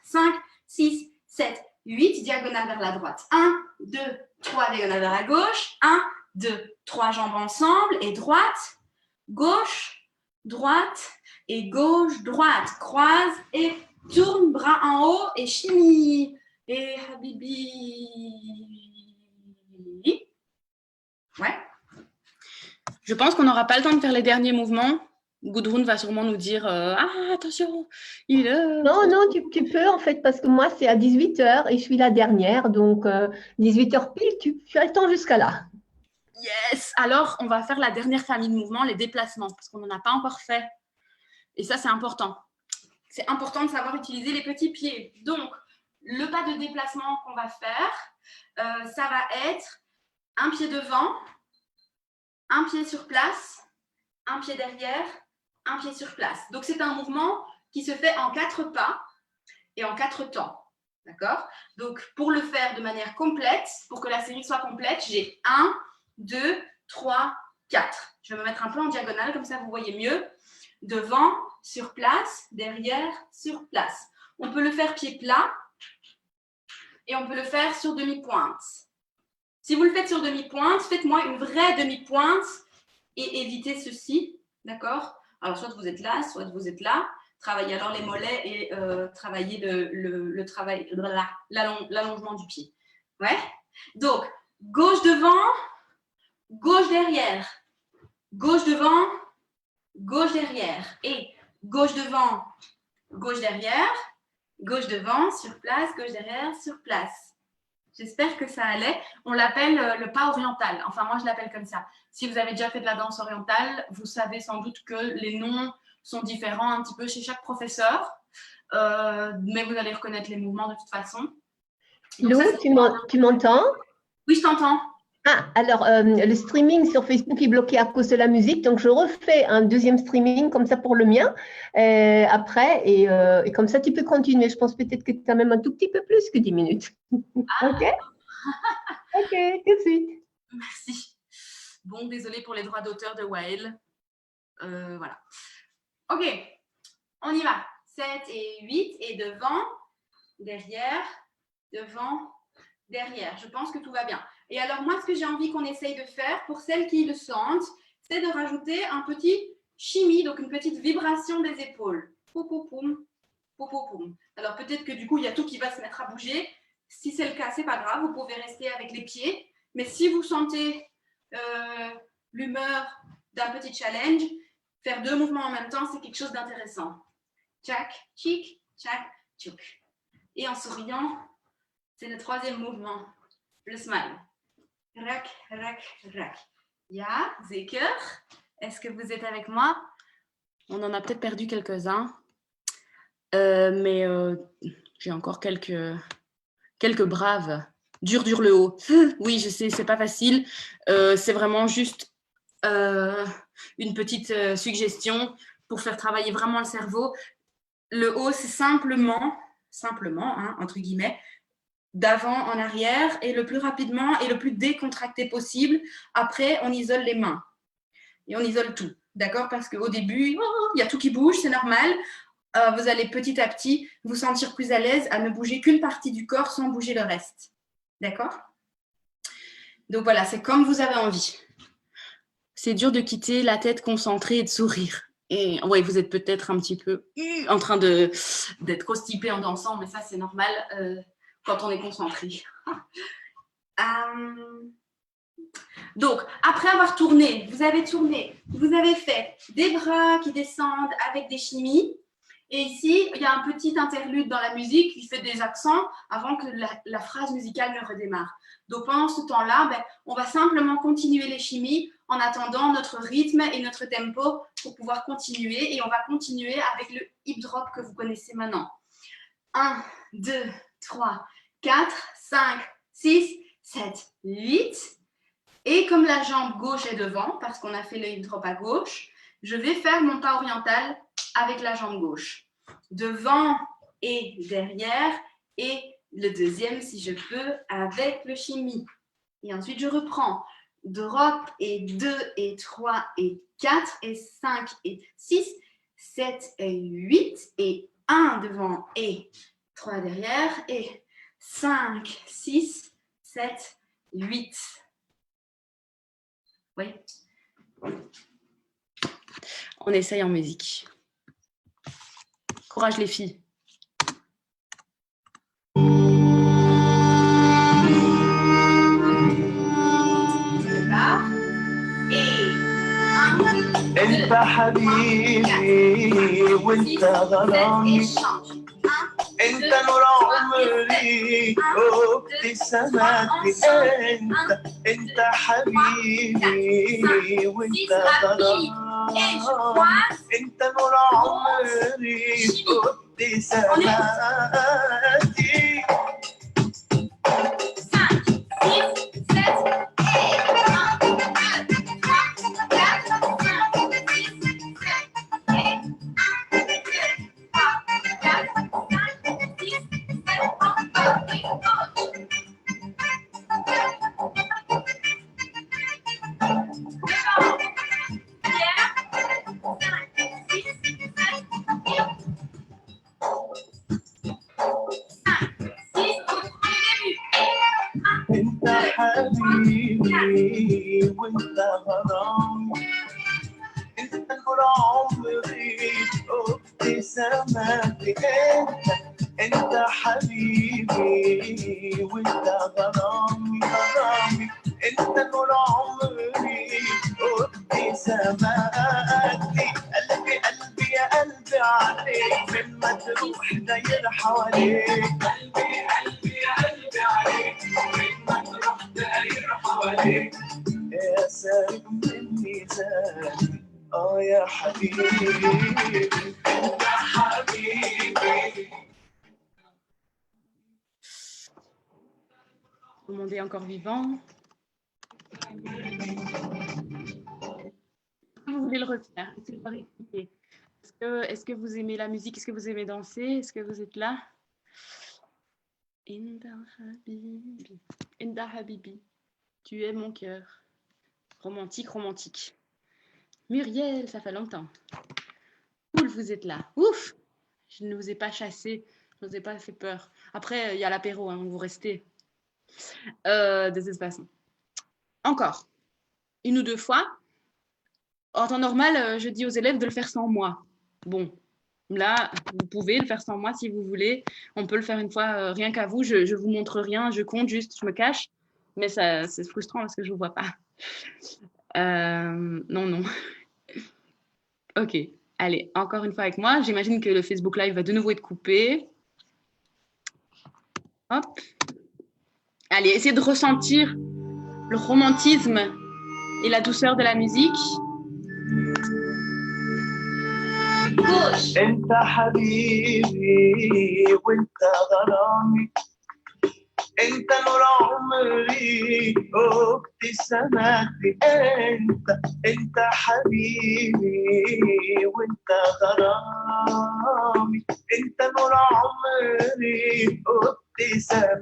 5, 6, 7, 8. Diagonale vers la droite. 1, 2, 3, diagonale vers la gauche. 1, 2, 3 jambes ensemble et droite, gauche, droite et gauche, droite. Croise et tourne, bras en haut et chimie. Et habibi. Ouais. Je pense qu'on n'aura pas le temps de faire les derniers mouvements. Gudrun va sûrement nous dire ah, attention, il est... Non, tu peux en fait, parce que moi, c'est à 18h et je suis la dernière. Donc, 18h pile, tu as le temps jusqu'à là. Yes! Alors, on va faire la dernière famille de mouvements, les déplacements, parce qu'on n'en a pas encore fait. Et ça, c'est important. C'est important de savoir utiliser les petits pieds. Donc, le pas de déplacement qu'on va faire, ça va être un pied devant, un pied sur place, un pied derrière, un pied sur place. Donc, c'est un mouvement qui se fait en 4 pas et en 4 temps. D'accord? Donc, pour le faire de manière complète, pour que la série soit complète, j'ai 1, 2, 3, 4. Je vais me mettre un peu en diagonale, comme ça vous voyez mieux. Devant, sur place, derrière, sur place. On peut le faire pied plat et on peut le faire sur demi-pointe. Si vous le faites sur demi-pointe, faites-moi une vraie demi-pointe et évitez ceci. D'accord? Alors, soit vous êtes là, soit vous êtes là. Travaillez alors les mollets et travaillez le travail, l'allongement du pied. Ouais? Donc, gauche devant, gauche derrière. Gauche devant, gauche derrière. Et gauche devant, gauche derrière. Gauche devant, sur place, gauche derrière, sur place. J'espère que ça allait. On l'appelle le pas oriental. Enfin, moi, je l'appelle comme ça. Si vous avez déjà fait de la danse orientale, vous savez sans doute que les noms sont différents un petit peu chez chaque professeur. Mais vous allez reconnaître les mouvements de toute façon. Donc, Lou, ça, tu m'entends? oui, je t'entends. Ah, alors le streaming sur Facebook est bloqué à cause de la musique, donc je refais un deuxième streaming comme ça pour le mien après, et comme ça tu peux continuer. Je pense peut-être que tu as même un tout petit peu plus que 10 minutes. Ah. Ok? Ok, tout de suite. Merci. Bon, désolé pour les droits d'auteur de Wael. Voilà. Ok, on y va. 7 et 8 et devant, derrière, devant, derrière. Je pense que tout va bien. Et alors, moi, ce que j'ai envie qu'on essaye de faire, pour celles qui le sentent, c'est de rajouter un petit shimmy, donc une petite vibration des épaules. Poupoum, poupoum. Alors, peut-être que du coup, il y a tout qui va se mettre à bouger. Si c'est le cas, c'est pas grave, vous pouvez rester avec les pieds. Mais si vous sentez l'humeur d'un petit challenge, faire 2 mouvements en même temps, c'est quelque chose d'intéressant. Tchac, tchic, tchac, tchouk. Et en souriant, c'est le 3e mouvement, le smile. Rack, rack, rack. Ya, zeker. Est-ce que vous êtes avec moi? On en a peut-être perdu quelques-uns. Mais j'ai encore quelques braves. Dur le haut. Oui, je sais, c'est pas facile. C'est vraiment juste une petite suggestion pour faire travailler vraiment le cerveau. Le haut, c'est simplement, hein, entre guillemets, d'avant en arrière et le plus rapidement et le plus décontracté possible. Après, on isole les mains et on isole tout. D'accord? Parce qu'au début, il y a tout qui bouge, c'est normal. Vous allez petit à petit vous sentir plus à l'aise à ne bouger qu'une partie du corps sans bouger le reste. D'accord? Donc voilà, c'est comme vous avez envie. C'est dur de quitter la tête concentrée et de sourire. Et ouais, vous êtes peut-être un petit peu en train d'être constipé en dansant, mais ça, c'est normal quand on est concentré. Donc, après avoir tourné, vous avez fait des bras qui descendent avec des chimies. Et ici, il y a un petit interlude dans la musique qui fait des accents avant que la phrase musicale ne redémarre. Donc, pendant ce temps-là, on va simplement continuer les chimies en attendant notre rythme et notre tempo pour pouvoir continuer. Et on va continuer avec le hip drop que vous connaissez maintenant. 1, 2, 3, 4, 5, 6, 7, 8. Et comme la jambe gauche est devant, parce qu'on a fait le hip drop à gauche, je vais faire mon pas oriental avec la jambe gauche. Devant et derrière, et le deuxième, si je peux, avec le shimmy. Et ensuite, je reprends. Drop et 2 et 3 et 4 et 5 et 6, 7 et 8 et 1 devant et 3 derrière et 5, 6, 7, 8. Oui. On essaye en musique. Courage les filles. انت حبيبي وانت غرامي انت نور عمري وابتساماتي انت حبيبي وانت غرامي انت نور عمري وابتساماتي انت حبيبي وانت غرامي انت نور عمري وابتساماتي انت حبيبي وانت غرامي انت نور عمري وابتساماتي قلبي يا قلبي عليك من ما تروح داير حواليك قلبي يا قلبي عليك يا سارق من ميزاني يا حبيبي انت حبيبي. Tout le monde est encore vivant. Vous voulez le refaire? Est-ce que vous voulez expliquer? Est-ce que vous aimez la musique? Est-ce que vous aimez danser? Est-ce que vous êtes là? Inda Habibi. Inda Habibi. Tu es mon cœur. Romantique, romantique. Muriel, ça fait longtemps. Cool, vous êtes là. Ouf! Je ne vous ai pas chassé. Je ne vous ai pas fait peur. Après, il y a l'apéro, hein, vous restez. De toute façon. Encore. Une ou deux fois. En temps normal, je dis aux élèves de le faire sans moi. Bon, là, vous pouvez le faire sans moi si vous voulez. On peut le faire une fois, rien qu'à vous. Je vous montre rien, je compte juste, je me cache. Mais ça, c'est frustrant parce que je ne vous vois pas. Non, non. Ok, allez, encore une fois avec moi. J'imagine que le Facebook Live va de nouveau être coupé. Hop. Allez, essayez de ressentir le romantisme et la douceur de la musique. Gauche. انت حبيبي وانت غرامي انت نور عمري وابتساماتي انت حبيبي وانت غرامي انت نور عمري وابتساماتي.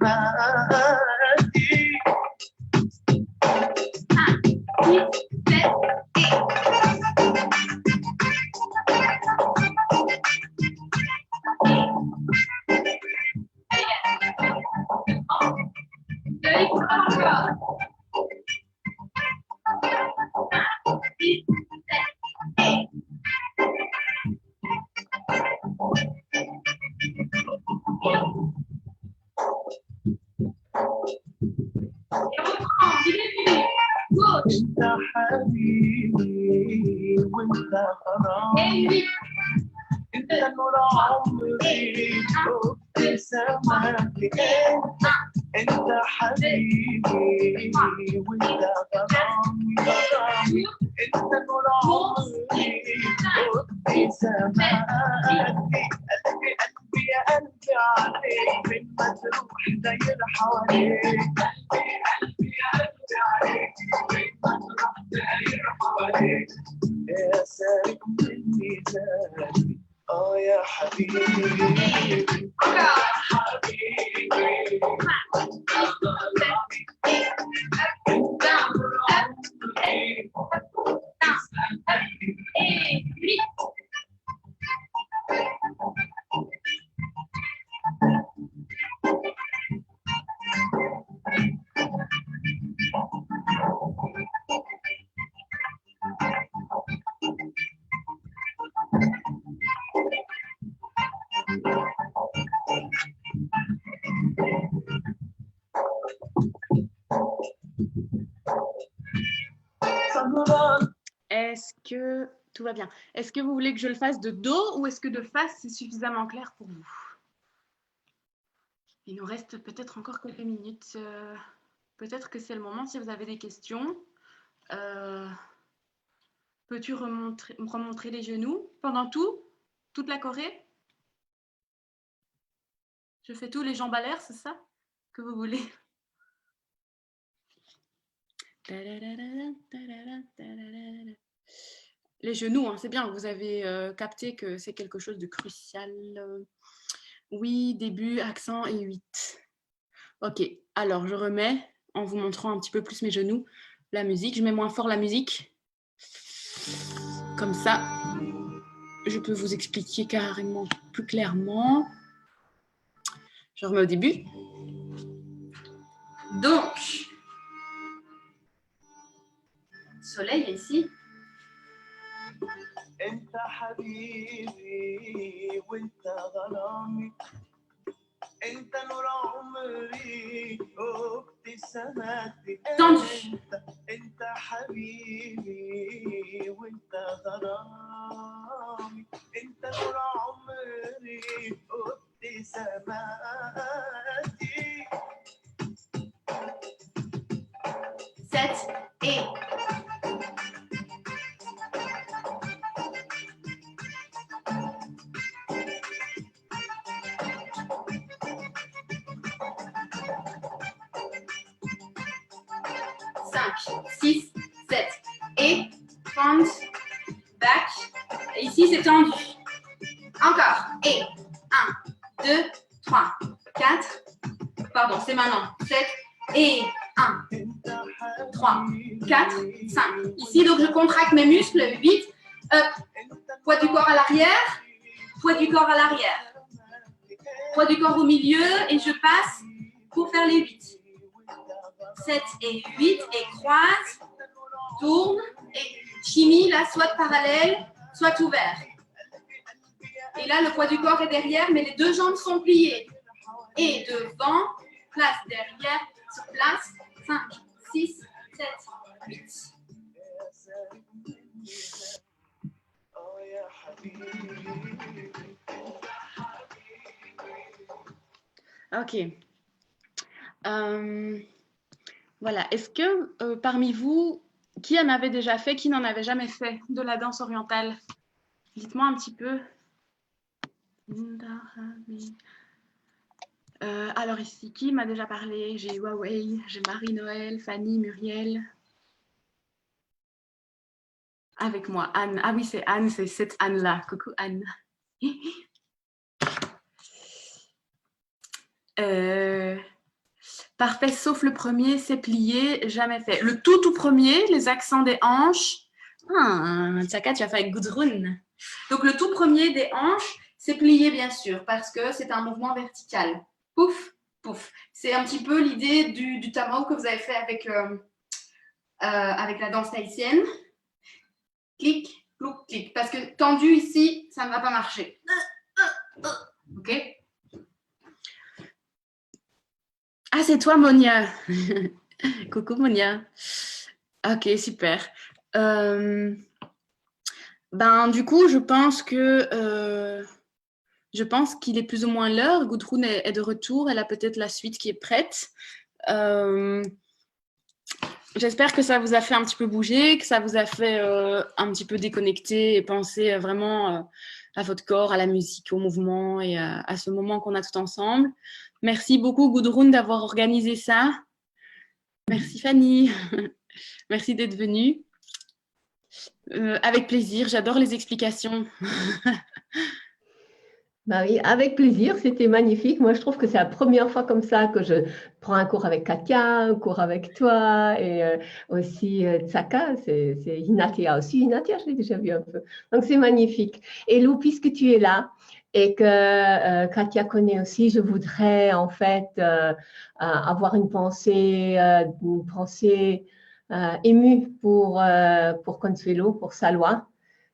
7 انت حبيبي وانت غرامي انت نور عمري وابتساماتي انت حبيبي وانت غرامي انت نور عمري وابتساماتي. قلبي قلبي يا قلبي عليك من ما تروح داير حواليك. قلبي يا قلبي عليك من ما تروح داير حواليك. يا سارق من ميزاني يا حبيبي يا حبيبي. Est-ce que tout va bien? Est-ce que vous voulez que je le fasse de dos ou est-ce que de face, c'est suffisamment clair pour vous? Il nous reste peut-être encore quelques minutes. Peut-être que c'est le moment si vous avez des questions. Peux-tu remontrer les genoux pendant toute la choré? Je fais tout, les jambes à l'air, c'est ça que vous voulez? Les genoux, hein, c'est bien, vous avez capté que c'est quelque chose de crucial. Oui, début, accent et 8. Ok, alors je remets en vous montrant un petit peu plus mes genoux, la musique. Je mets moins fort la musique. Comme ça, je peux vous expliquer carrément plus clairement. Je remets au début. Donc, soleil ici. انت حبيبي وانت غرامي انت نور عمري وابتساماتي انت حبيبي وانت غرامي انت نور عمري وابتساماتي. 7 5, 6, 7. Et front, back. Et ici, c'est tendu. Encore. Et 1, 2, 3, 4. Pardon, c'est maintenant. 7. Et 1, 3, 4, 5. Ici, donc, je contracte mes muscles. 8. Up. Poids du corps à l'arrière. Poids du corps à l'arrière. Poids du corps au milieu. Et je passe pour faire les 8. 7 et 8. Et croise. Tourne. Et chimie, là, soit parallèle, soit ouvert. Et là, le poids du corps est derrière, mais les deux jambes sont pliées. Et devant, place derrière, sur place. 5, 6, 7, 8. Ok. Voilà. Est-ce que parmi vous, qui en avait déjà fait, qui n'en avait jamais fait de la danse orientale? Dites-moi un petit peu. Alors ici, qui m'a déjà parlé? J'ai Huawei, j'ai Marie-Noël, Fanny, Muriel. Avec moi, Anne. Ah oui, c'est Anne, c'est cette Anne-là. Coucou Anne. Parfait, sauf le premier, c'est plié, jamais fait. Le tout premier, les accents des hanches. Tchaka, tu as fait avec Gudrun. Donc le tout premier des hanches, c'est plié bien sûr, parce que c'est un mouvement vertical. Pouf, pouf. C'est un petit peu l'idée du tamao que vous avez fait avec la danse tahitienne. Clic, clouc, clic. Parce que tendu ici, ça ne va pas marcher. Ok? Ah, c'est toi, Monia. Coucou, Monia. Ok, super. Du coup, je pense qu'il est plus ou moins l'heure. Gudrun est de retour. Elle a peut-être la suite qui est prête. J'espère que ça vous a fait un petit peu bouger, que ça vous a fait un petit peu déconnecter et penser vraiment à votre corps, à la musique, au mouvement et à ce moment qu'on a tout ensemble. Merci beaucoup, Gudrun, d'avoir organisé ça. Merci, Fanny. Merci d'être venue. Avec plaisir, j'adore les explications. Bah oui, avec plaisir, c'était magnifique. Moi, je trouve que c'est la première fois comme ça que je prends un cours avec Katia, un cours avec toi et aussi Tsaka, c'est Hinatia aussi. Hinatia, je l'ai déjà vu un peu. Donc, c'est magnifique. Et Lou, puisque tu es là et que Katia connaît aussi, je voudrais en fait avoir une pensée émue pour Consuelo, pour Salwa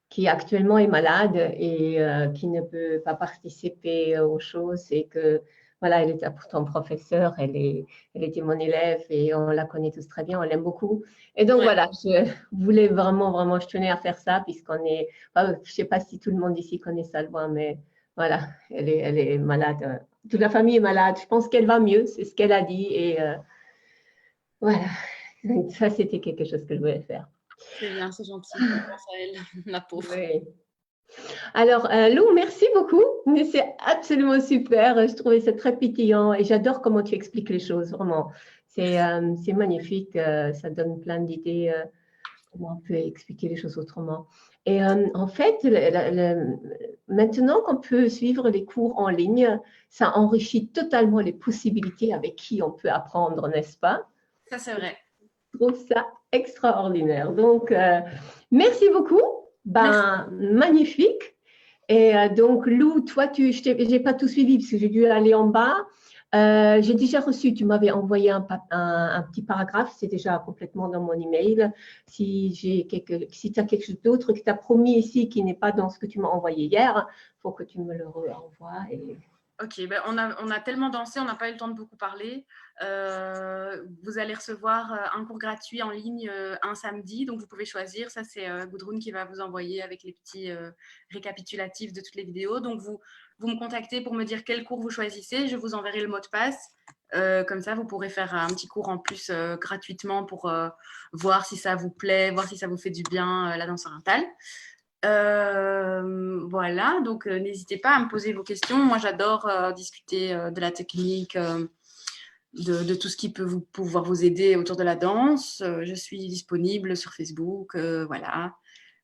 qui actuellement est malade et qui ne peut pas participer aux choses et que voilà, elle était pourtant professeure, elle était mon élève et on la connaît tous très bien, on l'aime beaucoup. Et donc voilà, je voulais vraiment, je tenais à faire ça puisqu'on est, je ne sais pas si tout le monde ici connaît Salwa, mais voilà, elle est malade. Toute la famille est malade. Je pense qu'elle va mieux, c'est ce qu'elle a dit et voilà. Donc, ça, c'était quelque chose que je voulais faire. C'est bien, c'est gentil. Je pense à elle, ma pauvre. Oui. Alors, Lou, merci beaucoup. Mais c'est absolument super. Je trouvais ça très pétillant et j'adore comment tu expliques les choses, vraiment. C'est magnifique. Ça donne plein d'idées comment on peut expliquer les choses autrement. Et en fait, maintenant qu'on peut suivre les cours en ligne, ça enrichit totalement les possibilités avec qui on peut apprendre, n'est-ce pas? Ça, c'est vrai. Je trouve ça extraordinaire. Donc, merci beaucoup. Magnifique. Et donc, Lou, toi, je n'ai pas tout suivi parce que j'ai dû aller en bas. J'ai déjà reçu, tu m'avais envoyé un petit paragraphe, c'est déjà complètement dans mon email. Si tu as quelque chose d'autre que tu as promis ici qui n'est pas dans ce que tu m'as envoyé hier, il faut que tu me le renvoies. Ok, on a tellement dansé, on n'a pas eu le temps de beaucoup parler. Vous allez recevoir un cours gratuit en ligne un samedi, donc vous pouvez choisir. Ça, c'est Gudrun qui va vous envoyer avec les petits récapitulatifs de toutes les vidéos. Donc, vous me contactez pour me dire quel cours vous choisissez. Je vous enverrai le mot de passe. Comme ça, vous pourrez faire un petit cours en plus gratuitement pour voir si ça vous plaît, voir si ça vous fait du bien, la danse orientale. Voilà, donc n'hésitez pas à me poser vos questions. Moi, j'adore discuter de la technique, de tout ce qui peut pouvoir vous aider autour de la danse. Je suis disponible sur Facebook, voilà.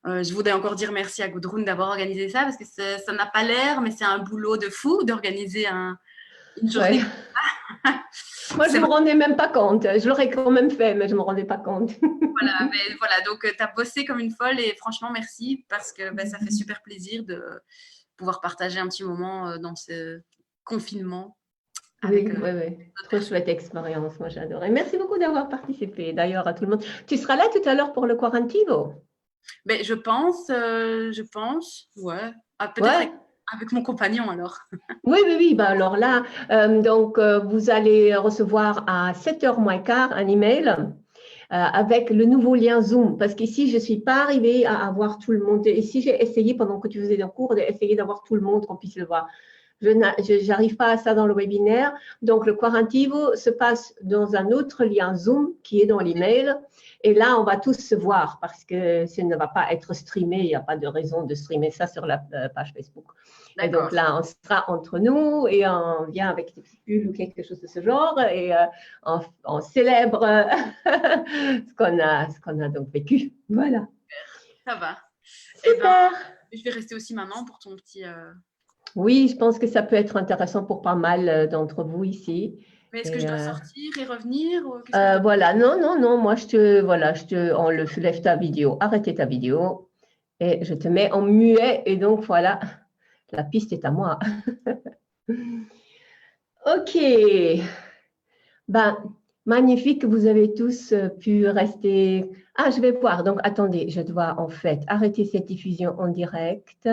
Je voudrais encore dire merci à Gudrun d'avoir organisé ça, parce que ça n'a pas l'air, mais c'est un boulot de fou d'organiser une journée. Ouais. Moi, je ne me rendais même pas compte. Je l'aurais quand même fait, mais je ne me rendais pas compte. Voilà, donc tu as bossé comme une folle et franchement, merci, parce que ça fait super plaisir de pouvoir partager un petit moment dans ce confinement. Oui. Trop chouette expérience, moi j'adorais. Merci beaucoup d'avoir participé, d'ailleurs, à tout le monde. Tu seras là tout à l'heure pour le Quarantivo? Je pense, ouais. Peut-être avec mon compagnon alors. Oui. Bah, alors là, vous allez recevoir à 7h moins quart un email avec le nouveau lien Zoom. Parce qu'ici, je ne suis pas arrivée à avoir tout le monde. Ici, j'ai essayé pendant que tu faisais le cours d'essayer d'avoir tout le monde qu'on puisse le voir. Je n'arrive pas à ça dans le webinaire. Donc, le Quarantivo se passe dans un autre lien Zoom qui est dans l'email. Et là, on va tous se voir parce que ça ne va pas être streamé. Il n'y a pas de raison de streamer ça sur la page Facebook. Et donc là, on sera entre nous et on vient avec des petits pulls ou quelque chose de ce genre et on célèbre ce qu'on a donc vécu. Voilà. Ça va. Super. Je vais rester aussi maman pour ton petit… Oui, je pense que ça peut être intéressant pour pas mal d'entre vous ici. Mais est-ce que je dois sortir et revenir ou voilà, non, moi on lève ta vidéo, arrêtez ta vidéo et je te mets en muet et donc voilà, la piste est à moi. Ok, magnifique que vous avez tous pu rester. Ah, je vais voir, donc attendez, je dois en fait arrêter cette diffusion en direct.